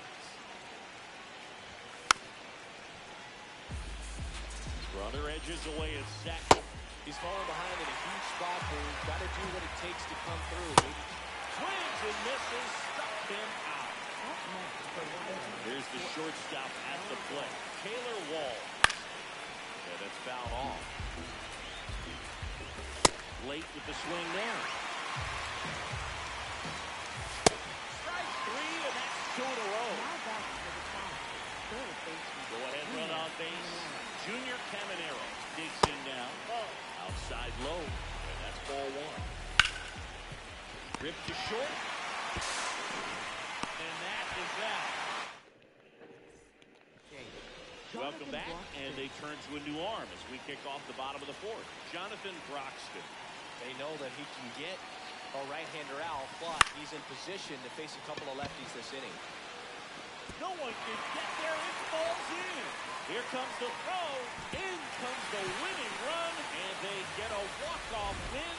Brother edges away at second. He's falling behind in a huge spot, Boog. Got to do what it takes to come through. Swings and misses, struck him out. Here's the shortstop at the plate, Taylor Wall. Yeah, that's fouled off. Late with the swing there. Strike three, and that's two in a row. Now back to the top. Third baseman. Go ahead, run on base. Junior Caminero digs in now. Outside low, and that's ball one. Ripped to short. And that is that. Welcome back, and they turn to a new arm as we kick off the bottom of the fourth. Jonathan Broxton. They know that he can get a right-hander out, but he's in position to face a couple of lefties this inning. No one can get there. It falls in. Here comes the throw. In comes the winning run, and they get a walk-off win.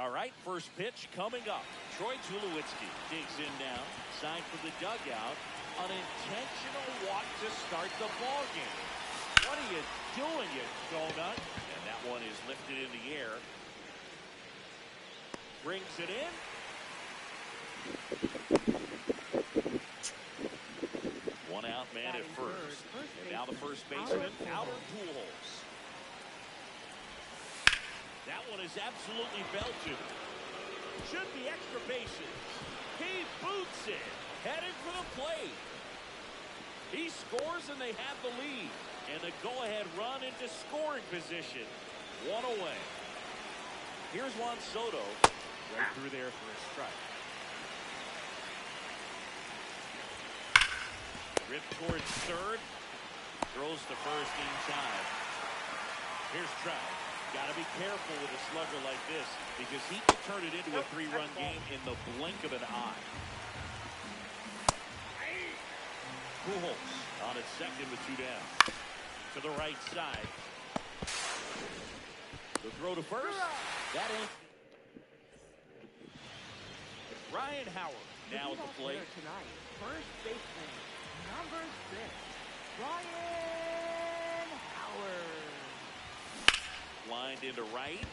All right, first pitch coming up. Troy Tulowitzki digs in now. Sign from the dugout. An intentional walk to start the ball game. What are you doing, you donut? And that one is lifted in the air. Brings it in. One out man at first. And now the first baseman, Albert Pujols. That one is absolutely belted. Should be extra bases. He boots it. Headed for the plate. He scores and they have the lead. And the go-ahead run into scoring position. One away. Here's Juan Soto. Right through there for a strike. Ripped towards third. Throws to first in time. Here's Trout. Got to be careful with a slugger like this because he can turn it into a three-run game in the blink of an eye. Pujols on at second with two down. To the right side. The throw to first. That ends. Ryan Howard now at the plate. Tonight, first baseman, number 6, Ryan Howard. Lined into right.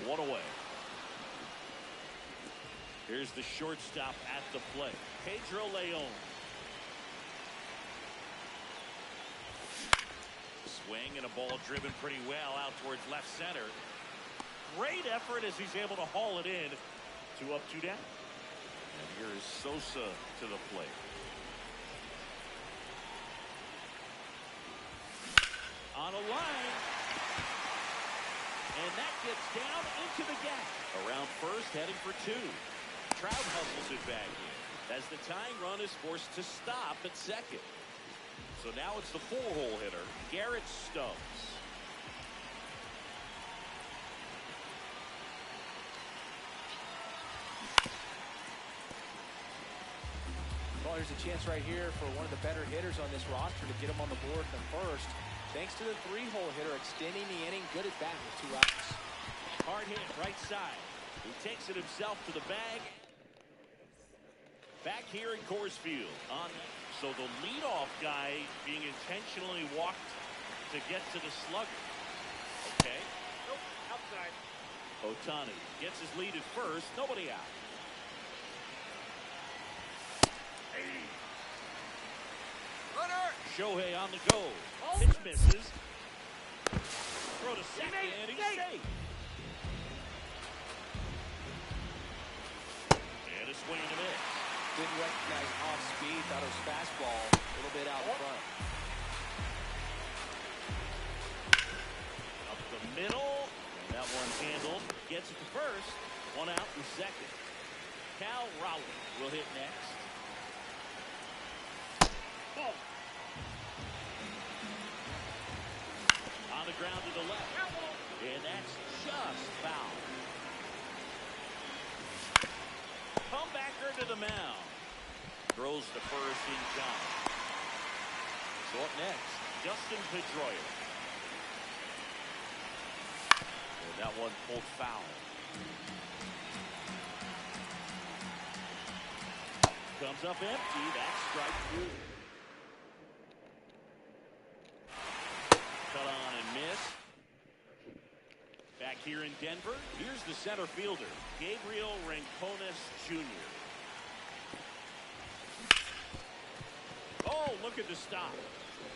One away. Here's the shortstop at the plate, Pedro Leon. Swing and a ball driven pretty well out towards left center. Great effort as he's able to haul it in. 2 up, 2 down. And here is Sosa to the plate. On a line. And that gets down into the gap. Around first, heading for 2. Trout hustles it back in as the tying run is forced to stop at second. So now it's the 4-hole hitter, Garrett Stubbs. Well, here's a chance right here for one of the better hitters on this roster to get him on the board from first. Thanks to the 3-hole hitter extending the inning. Good at bat with 2 outs. Hard hit right side. He takes it himself to the bag. Back here in Coors Field. So the leadoff guy being intentionally walked to get to the slugger. Okay. Nope, outside. Ohtani gets his lead at first. Nobody out. Runner! Shohei on the go. Pitch misses. Throw to second and he's safe. And a swing and a miss. Didn't recognize off speed. Thought it was fastball. A little bit out in front. Up the middle. And that one handled. Gets it to first. 1 out in second. Cal Raleigh will hit next. Ball. On the ground to the left. And that's just foul. Comebacker to the mound. Throws to first in time. So up next, Justin Pedroia. And that one pulled foul. Comes up empty. That's strike 2. Cut on and miss. Back here in Denver, here's the center fielder, Gabriel Rincones Jr. Oh, look at the stop.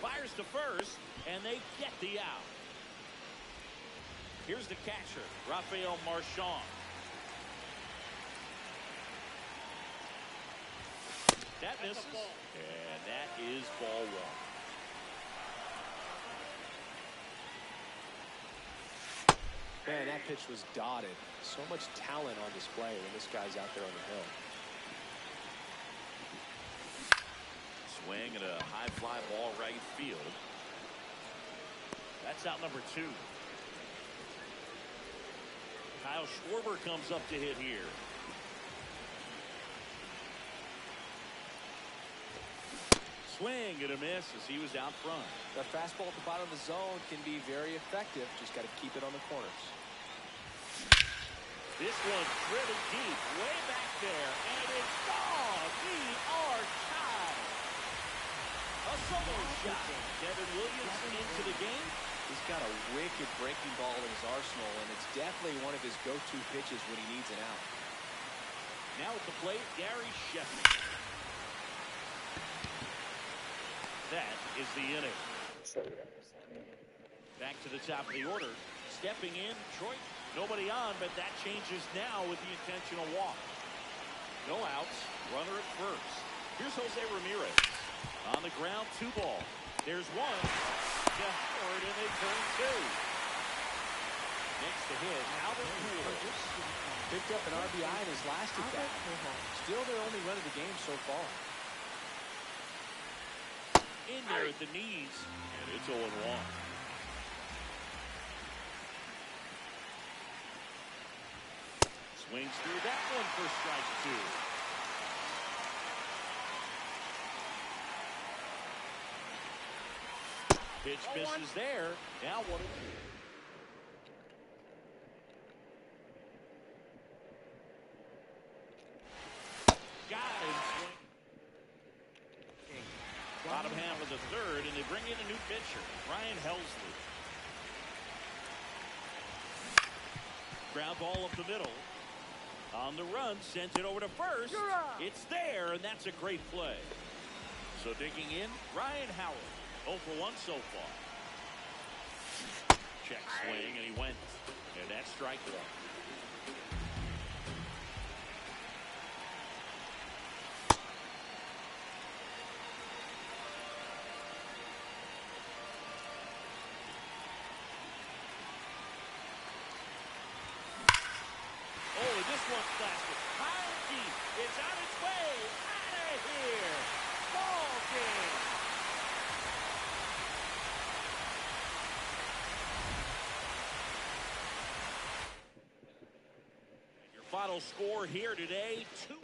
Fires to first, and they get the out. Here's the catcher, Rafael Marchand. That misses, and that is ball 1. Man, that pitch was dotted. So much talent on display when this guy's out there on the hill. Swing and a high fly ball right field. That's out number 2. Kyle Schwarber comes up to hit here. Swing and a miss as he was out front. That fastball at the bottom of the zone can be very effective. Just got to keep it on the corners. This one's driven deep, way back there, and it's gone. We are tied. A solo shot. Devin Williams into the game. He's got a wicked breaking ball in his arsenal, and it's definitely one of his go-to pitches when he needs an out. Now at the plate, Gary Sheffield. That is the inning. Back to the top of the order. Stepping in, Detroit. Nobody on, but that changes now with the intentional walk. No outs. Runner at first. Here's Jose Ramirez. On the ground, 2 ball. There's one. To Howard, and they turn 2. Next to hit, Albert Pujols. Picked up an RBI in his last at bat. Still their only run of the game so far. In there at the knees, and it's 0-1. Swings through that one for strike 2. Pitch misses there. Now 1-2. Got him. Bottom half of the third, and they bring in a new pitcher, Ryan Helsley. Ground ball up the middle. On the run, sends it over to first. It's there, and that's a great play. So digging in, Ryan Howard. 0 for 1 so far. Check swing, and he went. And that's strike 1. Oh, this one's blasted. High and deep. It's on its way. Out of here. Ball game. Your final score here today, 2.